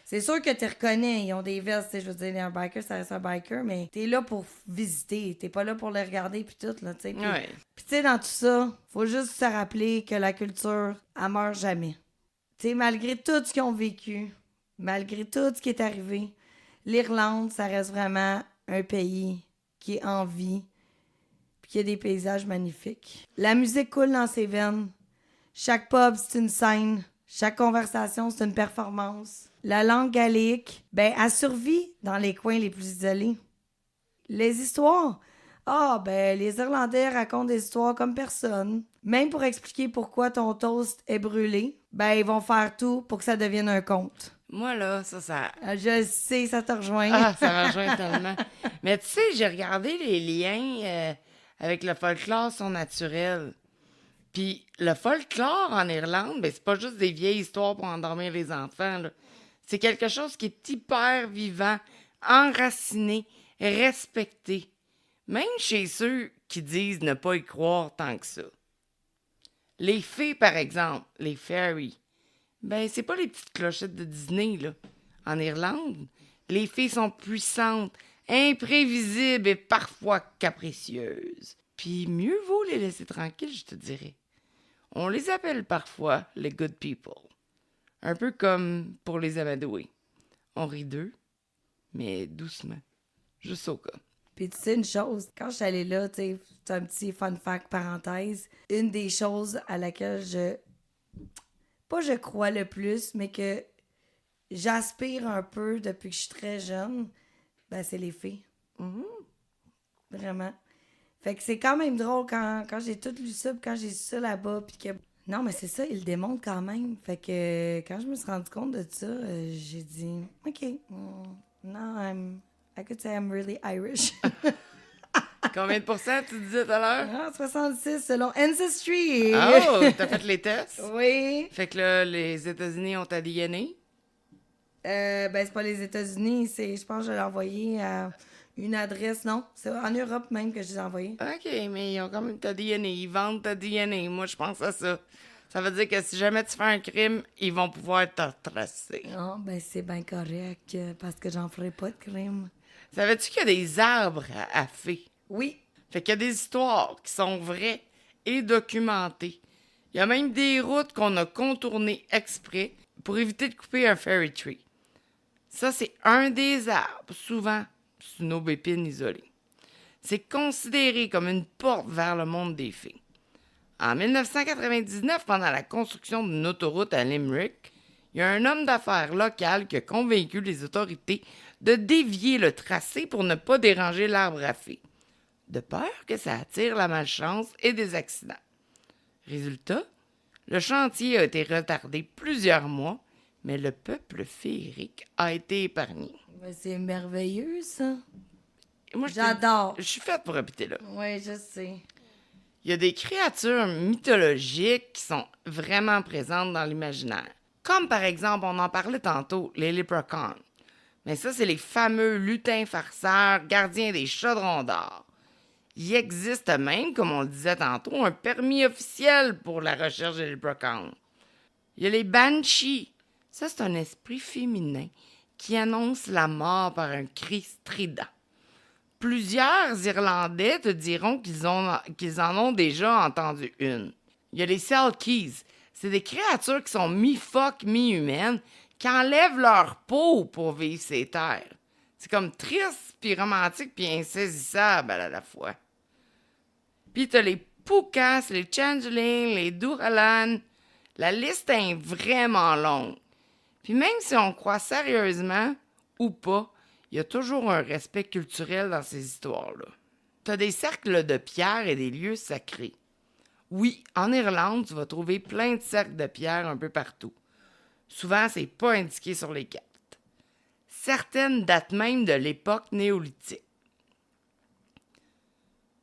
c'est sûr que tu reconnais, ils ont des vestes, je veux dire, un biker, ça reste un biker, mais t'es là pour visiter, t'es pas là pour les regarder puis tout, là, tu sais. Ouais. Puis tu sais, dans tout ça, faut juste se rappeler que la culture, elle meurt jamais. Tu sais, malgré tout ce qu'ils ont vécu, malgré tout ce qui est arrivé, l'Irlande, ça reste vraiment un pays qui est en vie puis qui a des paysages magnifiques. La musique coule dans ses veines. Chaque pub, c'est une scène. Chaque conversation, c'est une performance. La langue gaélique, ben, elle survit dans les coins les plus isolés. Les histoires, les Irlandais racontent des histoires comme personne. Même pour expliquer pourquoi ton toast est brûlé, ben, ils vont faire tout pour que ça devienne un conte. Moi, là, ça... Je sais, ça te rejoint. Ah, ça me rejoint tellement. Mais tu sais, j'ai regardé les liens avec le folklore surnaturel. Puis le folklore en Irlande, ben, c'est pas juste des vieilles histoires pour endormir les enfants, là. C'est quelque chose qui est hyper vivant, enraciné, respecté. Même chez ceux qui disent ne pas y croire tant que ça. Les fées, par exemple, les fairies, ben, c'est pas les petites clochettes de Disney, là. En Irlande, les fées sont puissantes, imprévisibles et parfois capricieuses. Puis mieux vaut les laisser tranquilles, je te dirais. On les appelle parfois les good people. Un peu comme pour les amadoués. On rit d'eux, mais doucement. Juste au cas. Puis tu sais une chose, quand je suis allée là, tu sais, c'est un petit fun fact parenthèse, une des choses à laquelle je crois le plus, mais que j'aspire un peu depuis que je suis très jeune, ben c'est les fées. Vraiment. Fait que c'est quand même drôle quand j'ai tout lu ça, puis quand j'ai su ça là-bas, puis que... Non, mais c'est ça, il le démontre quand même. Fait que quand je me suis rendu compte de ça, j'ai dit, OK, now I could say I'm really Irish. Combien de pourcents tu disais tout à l'heure? 66 selon Ancestry. Oh, t'as fait les tests? Oui. Fait que là, les États-Unis ont ta DNA? Ben, c'est pas les États-Unis, je pense que je l'ai envoyé à une adresse, non, c'est en Europe même que je les ai envoyés. OK, mais ils ont quand même ta DNA. Ils vendent ta DNA. Moi, je pense à ça. Ça veut dire que si jamais tu fais un crime, ils vont pouvoir te tracer. Ah, ben c'est bien correct, parce que j'en ferai pas de crime. Savais-tu qu'il y a des arbres à fées? Oui. Fait qu'il y a des histoires qui sont vraies et documentées. Il y a même des routes qu'on a contournées exprès pour éviter de couper un fairy tree. Ça, c'est un des arbres, souvent c'est une aubépine isolée. C'est considéré comme une porte vers le monde des fées. En 1999, pendant la construction d'une autoroute à Limerick, il y a un homme d'affaires local qui a convaincu les autorités de dévier le tracé pour ne pas déranger l'arbre à fées, de peur que ça attire la malchance et des accidents. Résultat, le chantier a été retardé plusieurs mois, mais le peuple féerique a été épargné. Ben, c'est merveilleux, ça. Et moi, J'adore. Je suis faite pour habiter là. Oui, je sais. Il y a des créatures mythologiques qui sont vraiment présentes dans l'imaginaire. Comme par exemple, on en parlait tantôt, les leprechauns. Mais ça, c'est les fameux lutins farceurs, gardiens des chaudrons d'or. Il existe même, comme on le disait tantôt, un permis officiel pour la recherche des leprechauns. Il y a les banshees. Ça, c'est un esprit féminin qui annonce la mort par un cri strident. Plusieurs Irlandais te diront qu'ils en ont déjà entendu une. Il y a les Selkies. C'est des créatures qui sont mi-phoques, mi-humaines, qui enlèvent leur peau pour vivre ces terres. C'est comme triste, puis romantique, puis insaisissable à la fois. Puis t'as les Pukas, les Changelings, les Duralan. La liste est vraiment longue. Puis même si on croit sérieusement ou pas, il y a toujours un respect culturel dans ces histoires-là. T'as des cercles de pierre et des lieux sacrés. Oui, en Irlande, tu vas trouver plein de cercles de pierre un peu partout. Souvent, c'est pas indiqué sur les cartes. Certaines datent même de l'époque néolithique.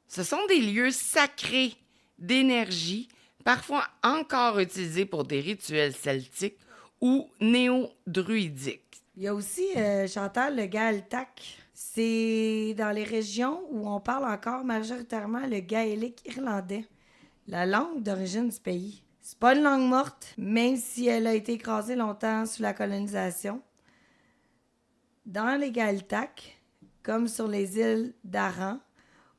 Ce sont des lieux sacrés d'énergie, parfois encore utilisés pour des rituels celtiques ou néo-druidiques. Il y a aussi, Chantal, le Gaeltacht. C'est dans les régions où on parle encore majoritairement le gaélique irlandais, la langue d'origine du pays. C'est pas une langue morte, même si elle a été écrasée longtemps sous la colonisation. Dans les Gaeltacht, comme sur les îles d'Aran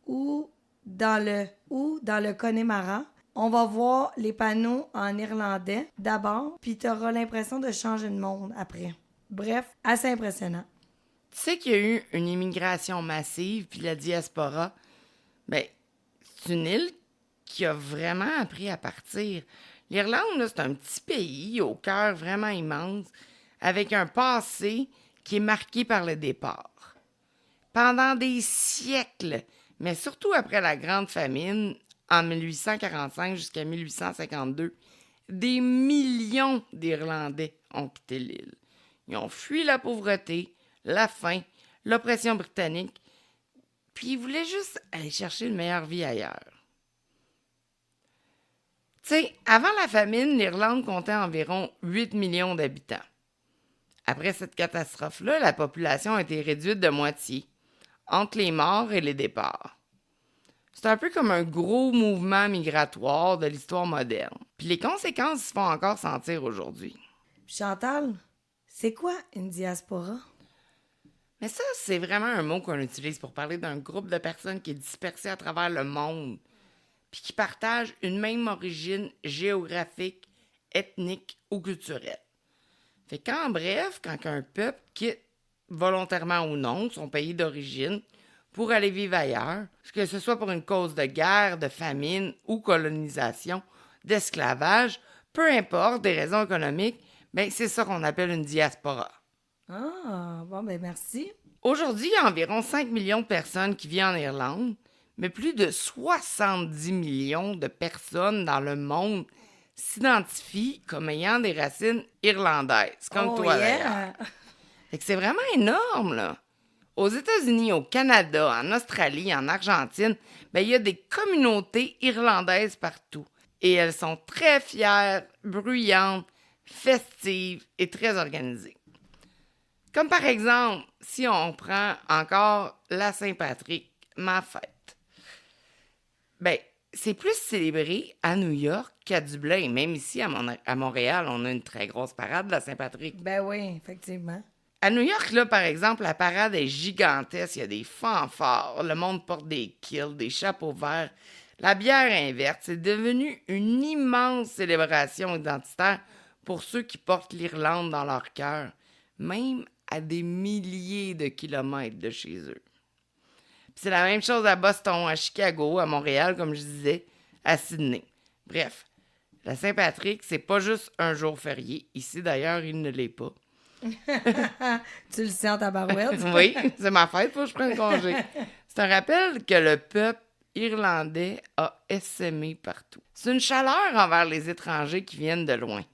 ou dans le Connemara, on va voir les panneaux en irlandais d'abord, puis tu auras l'impression de changer de monde après. Bref, assez impressionnant. Tu sais qu'il y a eu une immigration massive, puis la diaspora, ben, c'est une île qui a vraiment appris à partir. L'Irlande, là, c'est un petit pays au cœur vraiment immense, avec un passé qui est marqué par le départ. Pendant des siècles, mais surtout après la Grande Famine, en 1845 jusqu'à 1852, des millions d'Irlandais ont quitté l'île. Ils ont fui la pauvreté, la faim, l'oppression britannique, puis ils voulaient juste aller chercher une meilleure vie ailleurs. Tu sais, avant la famine, l'Irlande comptait environ 8 millions d'habitants. Après cette catastrophe-là, la population a été réduite de moitié, entre les morts et les départs. C'est un peu comme un gros mouvement migratoire de l'histoire moderne. Puis les conséquences se font encore sentir aujourd'hui. Chantal, c'est quoi une diaspora? Mais ça, c'est vraiment un mot qu'on utilise pour parler d'un groupe de personnes qui est dispersé à travers le monde, puis qui partagent une même origine géographique, ethnique ou culturelle. Fait qu'en bref, quand un peuple quitte volontairement ou non son pays d'origine pour aller vivre ailleurs, que ce soit pour une cause de guerre, de famine ou colonisation, d'esclavage, peu importe, des raisons économiques, ben c'est ça qu'on appelle une diaspora. Ah, bon, ben merci. Aujourd'hui, il y a environ 5 millions de personnes qui vivent en Irlande, mais plus de 70 millions de personnes dans le monde s'identifient comme ayant des racines irlandaises, comme toi d'ailleurs. Fait que c'est vraiment énorme, là. Aux États-Unis, au Canada, en Australie, en Argentine, ben, il y a des communautés irlandaises partout. Et elles sont très fières, bruyantes, festives et très organisées. Comme par exemple, si on prend encore la Saint-Patrick, ma fête. Ben, c'est plus célébré à New York qu'à Dublin. Même ici, à Montréal, on a une très grosse parade de la Saint-Patrick. Ben oui, effectivement. À New York, là, par exemple, la parade est gigantesque. Il y a des fanfares, le monde porte des kilts, des chapeaux verts. La bière est verte. C'est devenu une immense célébration identitaire pour ceux qui portent l'Irlande dans leur cœur, même à des milliers de kilomètres de chez eux. Puis c'est la même chose à Boston, à Chicago, à Montréal, comme je disais, à Sydney. Bref, la Saint-Patrick, c'est pas juste un jour férié. Ici, d'ailleurs, il ne l'est pas. Tu le sens, ta barouette? Oui, c'est ma fête, faut que je prenne congé. C'est un rappel que le peuple irlandais a essaimé partout. C'est une chaleur envers les étrangers qui viennent de loin.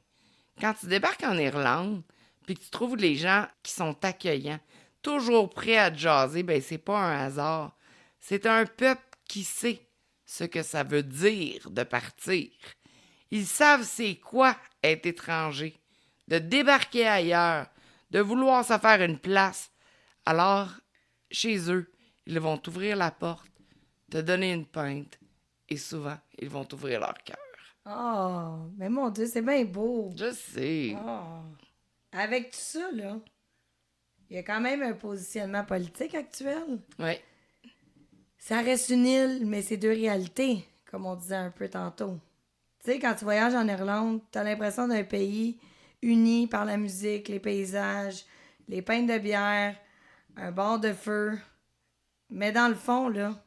Quand tu débarques en Irlande, puis que tu trouves les gens qui sont accueillants, toujours prêts à te jaser, ben c'est pas un hasard. C'est un peuple qui sait ce que ça veut dire de partir. Ils savent c'est quoi être étranger, de débarquer ailleurs, de vouloir se faire une place. Alors, chez eux, ils vont t'ouvrir la porte, te donner une pinte, et souvent, ils vont t'ouvrir leur cœur. Oh, mais mon Dieu, c'est bien beau. Je sais. Oh. Avec tout ça, là, il y a quand même un positionnement politique actuel. Oui. Ça reste une île, mais c'est deux réalités, comme on disait un peu tantôt. Tu sais, quand tu voyages en Irlande, t'as l'impression d'un pays uni par la musique, les paysages, les pintes de bière, un bord de feu. Mais dans le fond, là,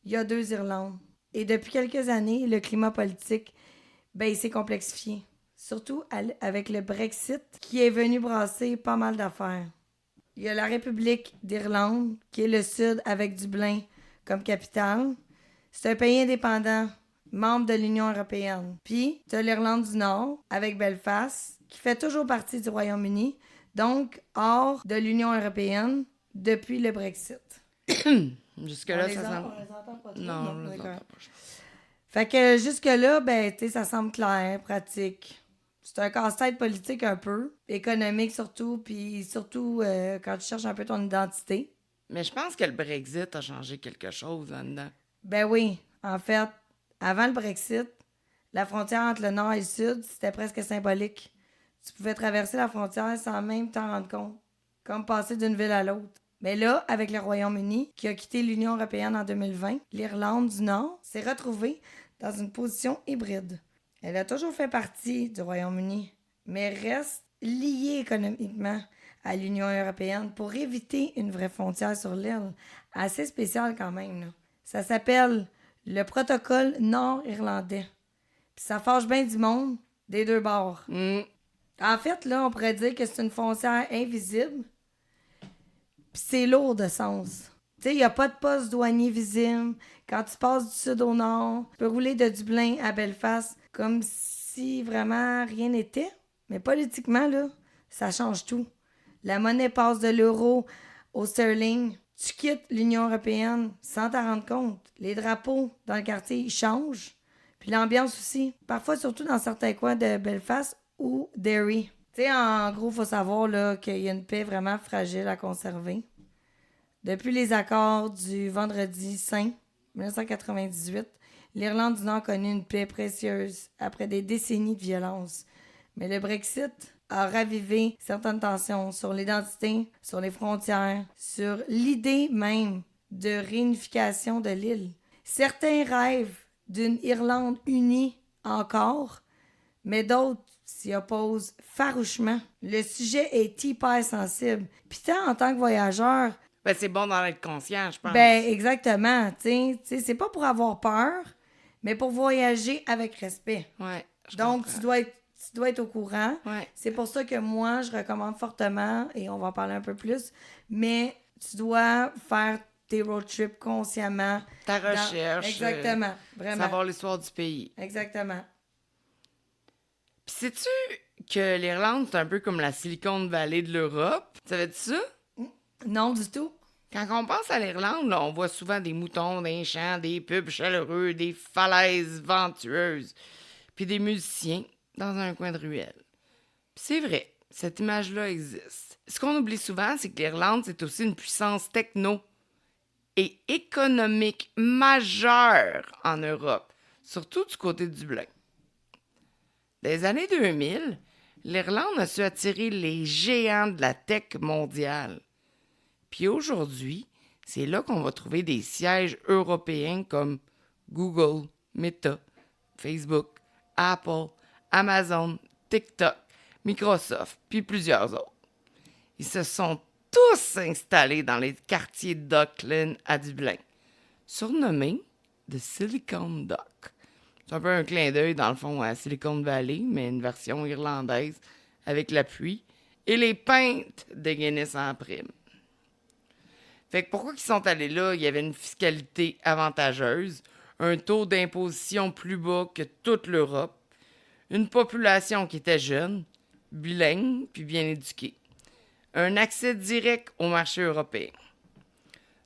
il y a deux Irlandes. Et depuis quelques années, le climat politique, ben, il s'est complexifié. Surtout avec le Brexit, qui est venu brasser pas mal d'affaires. Il y a la République d'Irlande, qui est le Sud avec Dublin comme capitale. C'est un pays indépendant, membre de l'Union européenne. Puis, tu as l'Irlande du Nord, avec Belfast, qui fait toujours partie du Royaume-Uni, donc hors de l'Union européenne depuis le Brexit. Jusque-là, ça semble... On les entend pas trop. Non, on les d'accord. entend pas. Fait que jusque-là, ben, tu sais, ça semble clair, pratique. C'est un casse-tête politique un peu, économique surtout, puis surtout quand tu cherches un peu ton identité. Mais je pense que le Brexit a changé quelque chose là-dedans. Ben oui, en fait, avant le Brexit, la frontière entre le Nord et le Sud, c'était presque symbolique. Tu pouvais traverser la frontière sans même t'en rendre compte, comme passer d'une ville à l'autre. Mais là, avec le Royaume-Uni, qui a quitté l'Union européenne en 2020, l'Irlande du Nord s'est retrouvée dans une position hybride. Elle a toujours fait partie du Royaume-Uni, mais reste liée économiquement à l'Union européenne pour éviter une vraie frontière sur l'île. Assez spéciale quand même, là. Ça s'appelle le protocole nord-irlandais. Puis ça fâche bien du monde des deux bords. En fait, là, on pourrait dire que c'est une frontière invisible. Puis c'est lourd de sens. Tu sais, il n'y a pas de poste douanier visible. Quand tu passes du sud au nord, tu peux rouler de Dublin à Belfast comme si vraiment rien n'était. Mais politiquement, là, ça change tout. La monnaie passe de l'euro au sterling. Tu quittes l'Union européenne sans t'en rendre compte. Les drapeaux dans le quartier, ils changent. Puis l'ambiance aussi. Parfois, surtout dans certains coins de Belfast ou Derry. Tu sais, en gros, il faut savoir là, qu'il y a une paix vraiment fragile à conserver. Depuis les accords du Vendredi Saint, 1998, l'Irlande du Nord a connu une paix précieuse après des décennies de violence. Mais le Brexit a ravivé certaines tensions sur l'identité, sur les frontières, sur l'idée même de réunification de l'île. Certains rêvent d'une Irlande unie encore, mais d'autres s'y opposent farouchement. Le sujet est hyper sensible. Puis en tant que voyageur... Ben, c'est bon d'en être conscient, je pense. Ben, exactement. Tu sais, c'est pas pour avoir peur, mais pour voyager avec respect. Ouais, Donc, comprends. tu dois être au courant. Ouais. C'est pour ça que moi, je recommande fortement, et on va en parler un peu plus, mais tu dois faire tes road trips consciemment. Ta recherche. Exactement, vraiment. Savoir l'histoire du pays. Exactement. Puis sais-tu que l'Irlande, c'est un peu comme la Silicon Valley de l'Europe? Savais-tu ça? Non, du tout. Quand on pense à l'Irlande, là, on voit souvent des moutons, des champs, des pubs chaleureux, des falaises ventueuses, puis des musiciens dans un coin de ruelle. Puis c'est vrai, cette image-là existe. Ce qu'on oublie souvent, c'est que l'Irlande, c'est aussi une puissance techno et économique majeure en Europe. surtout du côté du Dublin. Dans les années 2000, l'Irlande a su attirer les géants de la tech mondiale. Puis aujourd'hui, c'est là qu'on va trouver des sièges européens comme Google, Meta, Facebook, Apple, Amazon, TikTok, Microsoft, puis plusieurs autres. Ils se sont tous installés dans les quartiers d'Auckland à Dublin, surnommés The Silicon Dock. C'est un peu un clin d'œil, dans le fond, à Silicon Valley, mais une version irlandaise, avec l'appui et les pintes de Guinness en prime. Fait que pourquoi ils sont allés là? Il y avait une fiscalité avantageuse, un taux d'imposition plus bas que toute l'Europe, une population qui était jeune, bilingue puis bien éduquée, un accès direct au marché européen.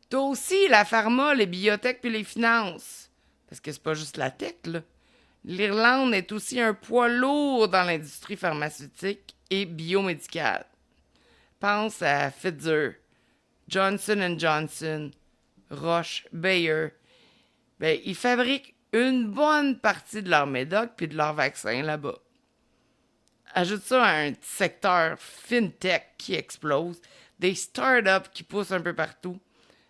T'as aussi la pharma, les biotech puis les finances, parce que c'est pas juste la tech, là. L'Irlande est aussi un poids lourd dans l'industrie pharmaceutique et biomédicale. Pense à Pfizer, Johnson & Johnson, Roche, Bayer. Ben, ils fabriquent une bonne partie de leurs médocs puis de leurs vaccins là-bas. Ajoute ça à un secteur fintech qui explose, des startups qui poussent un peu partout.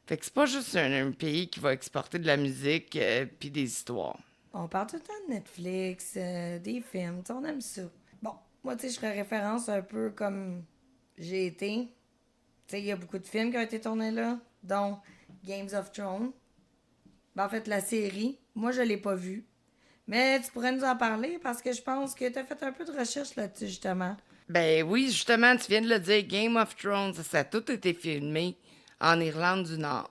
Fait que c'est pas juste un pays qui va exporter de la musique puis des histoires. On parle tout le temps de Netflix, des films, on aime ça. Bon, moi, tu sais, je ferais référence un peu comme j'ai été. Tu sais, il y a beaucoup de films qui ont été tournés là, dont Games of Thrones. Ben, en fait, la série, moi, je l'ai pas vue. Mais tu pourrais nous en parler parce que je pense que tu as fait un peu de recherche là-dessus, justement. Ben oui, justement, tu viens de le dire, Game of Thrones, ça a tout été filmé en Irlande du Nord.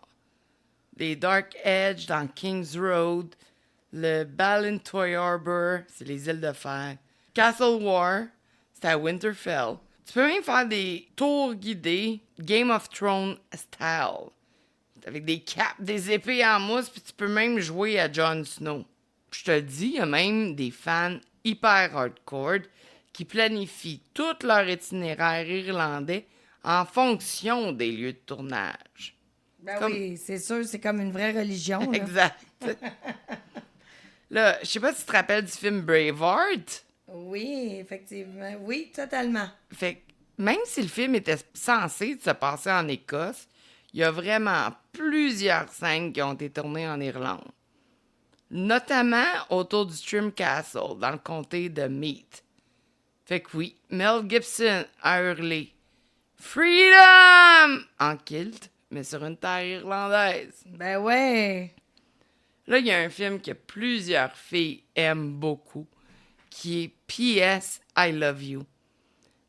Les Dark Edge dans King's Road, le Ballintoy Harbour, c'est les îles de fer. Castle War, c'est à Winterfell. Tu peux même faire des tours guidés Game of Thrones style. Avec des capes, des épées en mousse, puis tu peux même jouer à Jon Snow. Je te le dis, il y a même des fans hyper hardcore qui planifient tout leur itinéraire irlandais en fonction des lieux de tournage. Ben oui, c'est sûr, c'est comme une vraie religion. Là. Exact. Là, je sais pas si tu te rappelles du film Braveheart. Oui, effectivement. Oui, totalement. Fait que même si le film était censé se passer en Écosse, il y a vraiment plusieurs scènes qui ont été tournées en Irlande. Notamment autour du Trim Castle, dans le comté de Meath. Fait que oui, Mel Gibson a hurlé « Freedom !» en kilt, mais sur une terre irlandaise. Ben ouais. Là, il y a un film que plusieurs filles aiment beaucoup, qui est P.S. I Love You.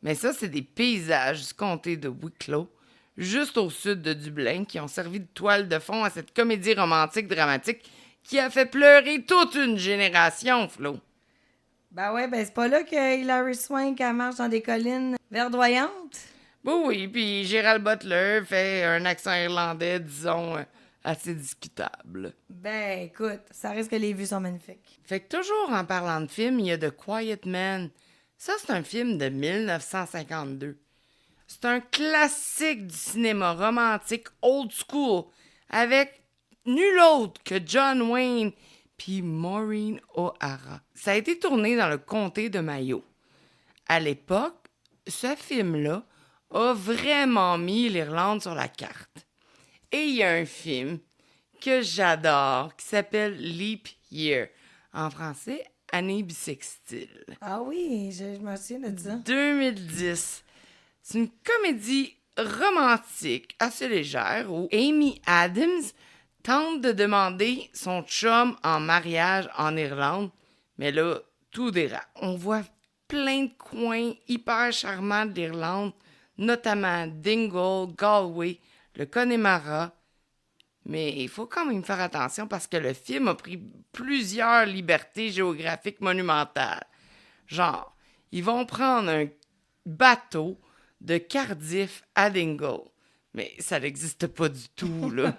Mais ça, c'est des paysages du comté de Wicklow, juste au sud de Dublin, qui ont servi de toile de fond à cette comédie romantique dramatique qui a fait pleurer toute une génération, Flo. Ben ouais, ben c'est pas là que Hilary Swank elle marche dans des collines verdoyantes? Oui, puis Gérald Butler fait un accent irlandais, disons, assez discutable. Ben écoute, ça risque que les vues sont magnifiques. Fait que toujours en parlant de film, il y a The Quiet Man. Ça, c'est un film de 1952. C'est un classique du cinéma romantique old school avec nul autre que John Wayne puis Maureen O'Hara. Ça a été tourné dans le comté de Mayo. À l'époque, ce film-là a vraiment mis l'Irlande sur la carte. Et il y a un film que j'adore qui s'appelle Leap Year. En français, Année bissextile. Ah oui, je me souviens de ça. 2010. C'est une comédie romantique assez légère où Amy Adams tente de demander son chum en mariage en Irlande, mais là, tout dérape. On voit plein de coins hyper charmants de l'Irlande, notamment Dingle, Galway, le Connemara. Mais il faut quand même faire attention parce que le film a pris plusieurs libertés géographiques monumentales. Genre, ils vont prendre un bateau de Cardiff à Dingle. Mais ça n'existe pas du tout, là.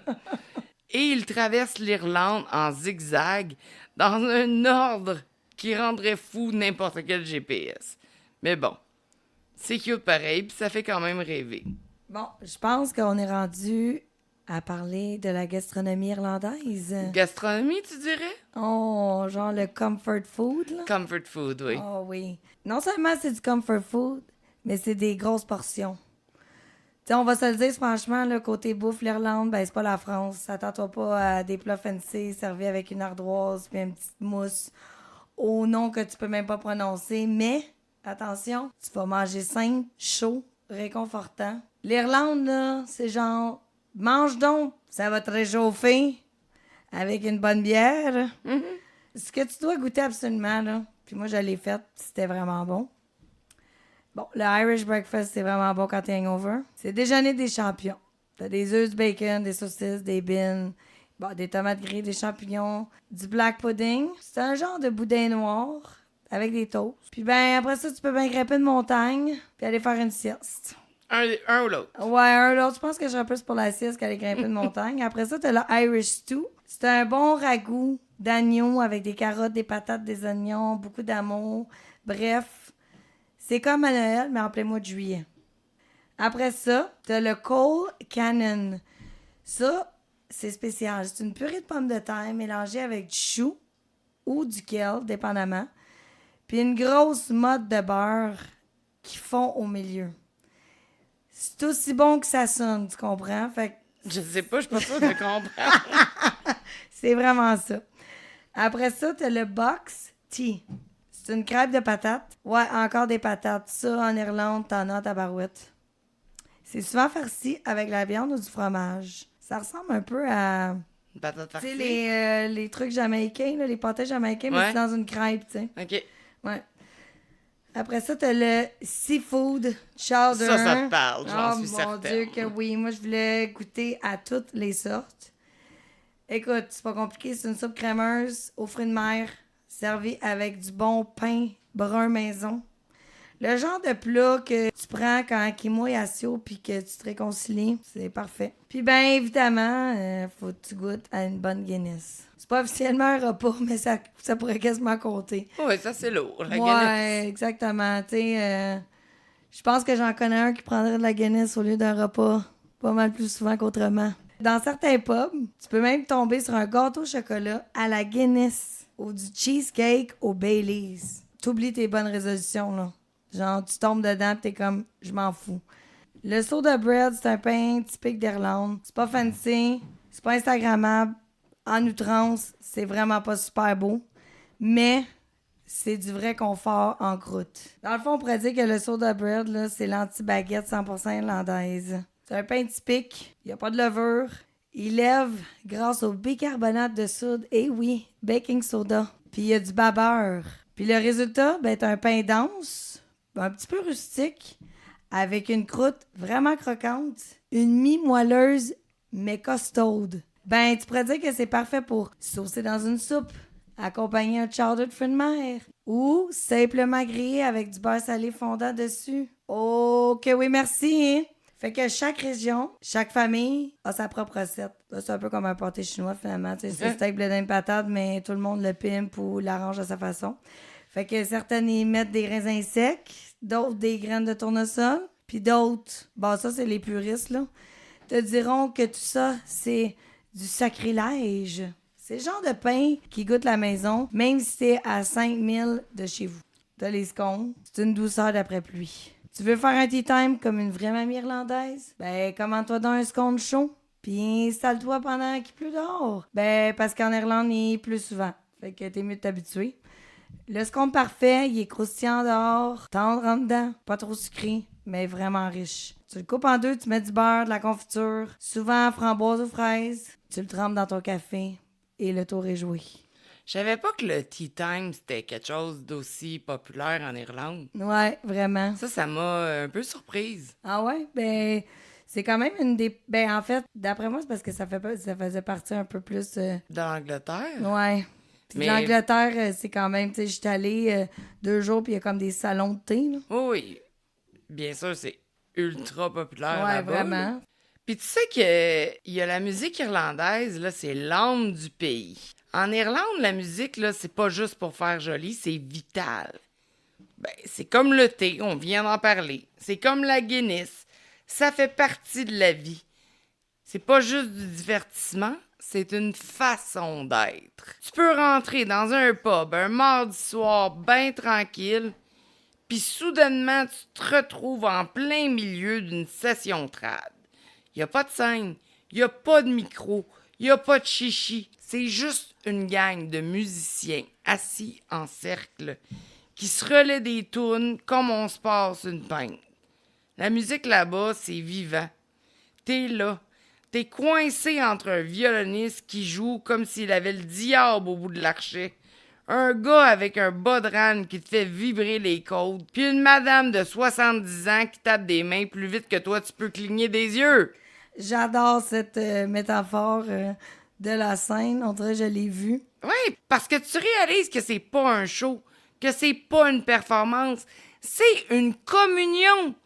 Et ils traversent l'Irlande en zigzag dans un ordre qui rendrait fou n'importe quel GPS. Mais bon, c'est cute pareil, puis ça fait quand même rêver. Bon, je pense qu'on est rendu à parler de la gastronomie irlandaise. Gastronomie, tu dirais? Oh, genre le comfort food, là. Comfort food, oui. Oh oui. Non seulement c'est du comfort food, mais c'est des grosses portions. Tu sais, on va se le dire franchement, là, côté bouffe, l'Irlande, ben c'est pas la France. Attends-toi pas à des plats fancy servis avec une ardoise puis une petite mousse au nom que tu peux même pas prononcer. Mais, attention, tu vas manger simple, chaud, réconfortant. L'Irlande, là, c'est genre, mange donc, ça va te réchauffer avec une bonne bière. Ce que tu dois goûter absolument, là, puis moi je l'ai fait, c'était vraiment bon. Bon, le Irish breakfast, c'est vraiment bon quand t'es hangover. C'est déjeuner des champions. T'as des œufs, du bacon, des saucisses, des beans, bon, des tomates grillées, des champignons, du black pudding. C'est un genre de boudin noir avec des toasts. Puis ben, après ça, tu peux bien grimper une montagne puis aller faire une sieste. Un ou l'autre. Ouais, un l'autre, je pense que je serais plus pour la sieste qu'aller grimper une montagne. Après ça, t'as le Irish stew. C'est un bon ragoût d'agneau avec des carottes, des patates, des oignons, beaucoup d'amour. Bref, c'est comme à Noël, mais en plein mois de juillet. Après ça, t'as le Coal Cannon. Ça, c'est spécial. C'est une purée de pommes de terre mélangée avec du chou ou du kale, dépendamment. Puis une grosse motte de beurre qui fond au milieu. C'est aussi bon que ça sonne, tu comprends? Fait que Je sais pas, je suis pas sûre de comprendre. c'est vraiment ça. Après ça, t'as le box tea. C'est une crêpe de patates. Ouais, encore des patates. Ça, en Irlande, t'en as à tabarouette. C'est souvent farci avec la viande ou du fromage. Ça ressemble un peu à, Une patate tu sais, farcie. les trucs jamaïcains, là, les pâtés jamaïcains, mais Ouais. c'est dans une crêpe, tu sais. OK. Ouais. Après ça, t'as le seafood chowder. Ça te parle, j'en Oh suis mon certaine. Dieu que oui. Moi, je voulais goûter à toutes les sortes. Écoute, c'est pas compliqué. C'est une soupe crémeuse aux fruits de mer servie avec du bon pain brun maison. Le genre de plat que tu prends quand il mouille à chaud puis que tu te réconcilies, c'est parfait. Puis bien évidemment, faut que tu goûtes à une bonne Guinness. C'est pas officiellement un repas, mais ça pourrait quasiment compter. Oui, ça c'est lourd, la Guinness. Ouais, exactement. Tu sais, je pense que j'en connais un qui prendrait de la Guinness au lieu d'un repas pas mal plus souvent qu'autrement. Dans certains pubs, tu peux même tomber sur un gâteau au chocolat à la Guinness ou du cheesecake au Baileys. T'oublies tes bonnes résolutions, là. Genre, tu tombes dedans pis t'es comme, je m'en fous. Le soda bread, c'est un pain typique d'Irlande. C'est pas fancy, c'est pas instagrammable. En outrance, c'est vraiment pas super beau. Mais c'est du vrai confort en croûte. Dans le fond, on pourrait dire que le soda bread, là, c'est l'anti-baguette 100% irlandaise. C'est un pain typique, il n'y a pas de levure. Il lève grâce au bicarbonate de soude, et oui, baking soda. Puis il y a du babeur. Puis le résultat, ben, c'est un pain dense, un petit peu rustique, avec une croûte vraiment croquante, une mie moelleuse, mais costaude. Ben, tu pourrais dire que c'est parfait pour saucer dans une soupe, accompagner un chowder de fruits de mer ou simplement griller avec du beurre salé fondant dessus. Ok, oui, merci. Hein? Fait que chaque région, chaque famille a sa propre recette. Là, c'est un peu comme un pâté chinois, finalement. Tu sais, c'est steak, blé d'Inde, patate, mais tout le monde le pimpe ou l'arrange à sa façon. Fait que certaines y mettent des raisins secs, d'autres des graines de tournesol, puis d'autres, bon, ça, c'est les puristes, là, te diront que tout ça, c'est du sacrilège. C'est le genre de pain qui goûte la maison, même si c'est à 5000 de chez vous. T'as les scones, c'est une douceur d'après-pluie. Tu veux faire un tea time comme une vraie mamie irlandaise? Ben, commande-toi dans un scone chaud, puis installe-toi pendant qu'il pleut dehors. Ben, parce qu'en Irlande, il pleut souvent. Fait que t'es mieux de t'habituer. Le scone parfait, il est croustillant dehors, tendre en dedans, pas trop sucré, mais vraiment riche. Tu le coupes en deux, tu mets du beurre, de la confiture, souvent framboise ou fraise. Tu le trempes dans ton café et le tour est joué. Je savais pas que le tea time, c'était quelque chose d'aussi populaire en Irlande. Ouais, vraiment. Ça m'a un peu surprise. Ah ouais? Ben, c'est quand même une des... Ben, en fait, d'après moi, c'est parce que ça faisait partie un peu plus... De l'Angleterre? Ouais. Puis Mais- l'Angleterre, c'est quand même... Tu sais, j'étais allée 2 jours, puis il y a comme des salons de thé, là. Oh oui, bien sûr, c'est ultra populaire Ouais, là-bas. vraiment. Là. Puis tu sais qu'il y a la musique irlandaise, là, c'est l'âme du pays. En Irlande, la musique, là, c'est pas juste pour faire joli, c'est vital. Ben, c'est comme le thé, on vient d'en parler. C'est comme la Guinness. Ça fait partie de la vie. C'est pas juste du divertissement, c'est une façon d'être. Tu peux rentrer dans un pub un mardi soir bien tranquille, puis soudainement tu te retrouves en plein milieu d'une session trad. Y a pas de scène, y a pas de micro, y a pas de chichi. C'est juste une gang de musiciens assis en cercle qui se relaient des tunes comme on se passe une pinte. La musique là-bas, c'est vivant. T'es là. T'es coincé entre un violoniste qui joue comme s'il avait le diable au bout de l'archet, un gars avec un bas de rane qui te fait vibrer les côtes, puis une madame de 70 ans qui tape des mains plus vite que toi tu peux cligner des yeux. J'adore cette métaphore de la scène. On dirait que je l'ai vue. Oui, parce que tu réalises que c'est pas un show, que c'est pas une performance, c'est une communion.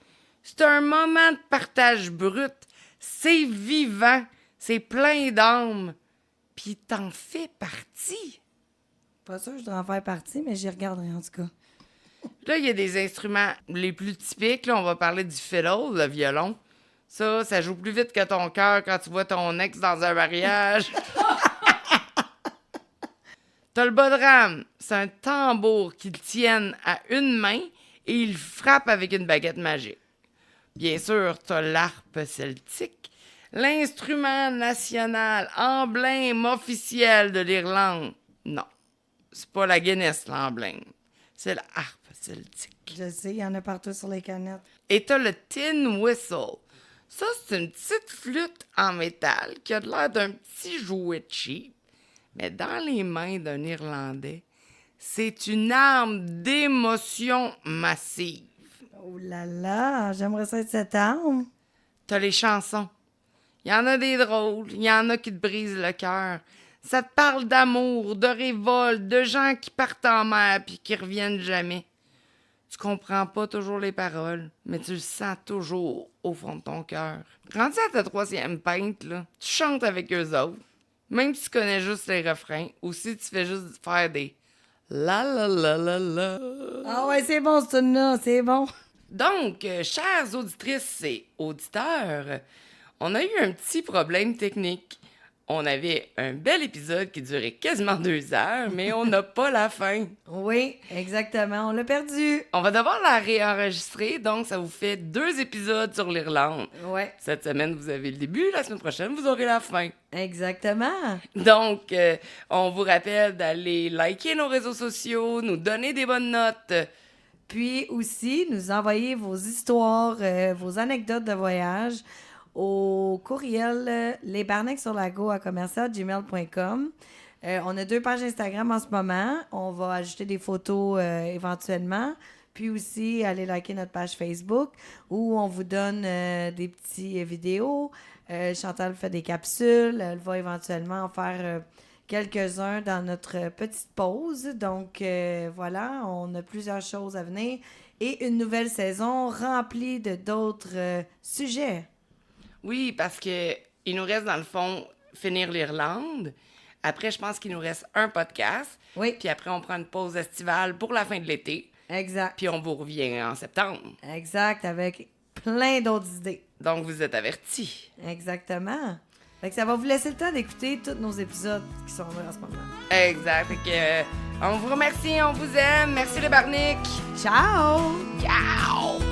C'est un moment de partage brut. C'est vivant, c'est plein d'âme. Puis t'en fais partie. Pas sûr que je dois en faire partie, mais j'y regarderai en tout cas. Là, il y a des instruments les plus typiques. Là, on va parler du fiddle, le violon. Ça joue plus vite que ton cœur quand tu vois ton ex dans un mariage. T'as le bas de rame. C'est un tambour qu'ils tiennent à une main et ils frappent avec une baguette magique. Bien sûr, t'as l'harpe celtique, l'instrument national, emblème officiel de l'Irlande. Non, c'est pas la Guinness, l'emblème. C'est la harpe celtique. Je sais, il y en a partout sur les canettes. Et t'as le tin whistle. Ça, c'est une petite flûte en métal qui a l'air d'un petit jouet cheap. Mais dans les mains d'un Irlandais, c'est une arme d'émotion massive. Oh là là, j'aimerais ça être cette arme. T'as les chansons. Il y en a des drôles, il y en a qui te brisent le cœur. Ça te parle d'amour, de révolte, de gens qui partent en mer puis qui reviennent jamais. Tu comprends pas toujours les paroles, mais tu le sens toujours au fond de ton cœur. Rendu à ta 3e pinte, là, tu chantes avec eux autres. Même si tu connais juste les refrains, ou si tu fais juste faire des la la la la la. Ah ouais, c'est bon ce tune-là, c'est bon. Donc, chères auditrices et auditeurs, on a eu un petit problème technique. On avait un bel épisode qui durait quasiment 2 heures, mais on n'a pas la fin. Oui, exactement, on l'a perdu. On va devoir la réenregistrer, donc ça vous fait 2 épisodes sur l'Irlande. Ouais, Cette semaine, vous avez le début, la semaine prochaine, vous aurez la fin. exactement. Donc, on vous rappelle d'aller liker nos réseaux sociaux, nous donner des bonnes notes. Puis aussi, nous envoyer vos histoires, vos anecdotes de voyage au courriel lesbarnecssurlago@gmail.com. On a 2 pages Instagram en ce moment. On va ajouter des photos éventuellement. Puis aussi, aller liker notre page Facebook où on vous donne des petits vidéos. Chantal fait des capsules. Elle va éventuellement en faire quelques-uns dans notre petite pause. Donc, voilà, on a plusieurs choses à venir. Et une nouvelle saison remplie de d'autres sujets. Oui, parce que il nous reste, dans le fond, finir l'Irlande. Après, je pense qu'il nous reste un podcast. Oui. Puis après, on prend une pause estivale pour la fin de l'été. Exact. Puis on vous revient en septembre. Exact, avec plein d'autres idées. Donc, vous êtes avertis. Exactement. Fait que ça va vous laisser le temps d'écouter tous nos épisodes qui sont là en ce moment. Exact. Fait que, on vous remercie, on vous aime. Merci les Barniques. Ciao! Ciao!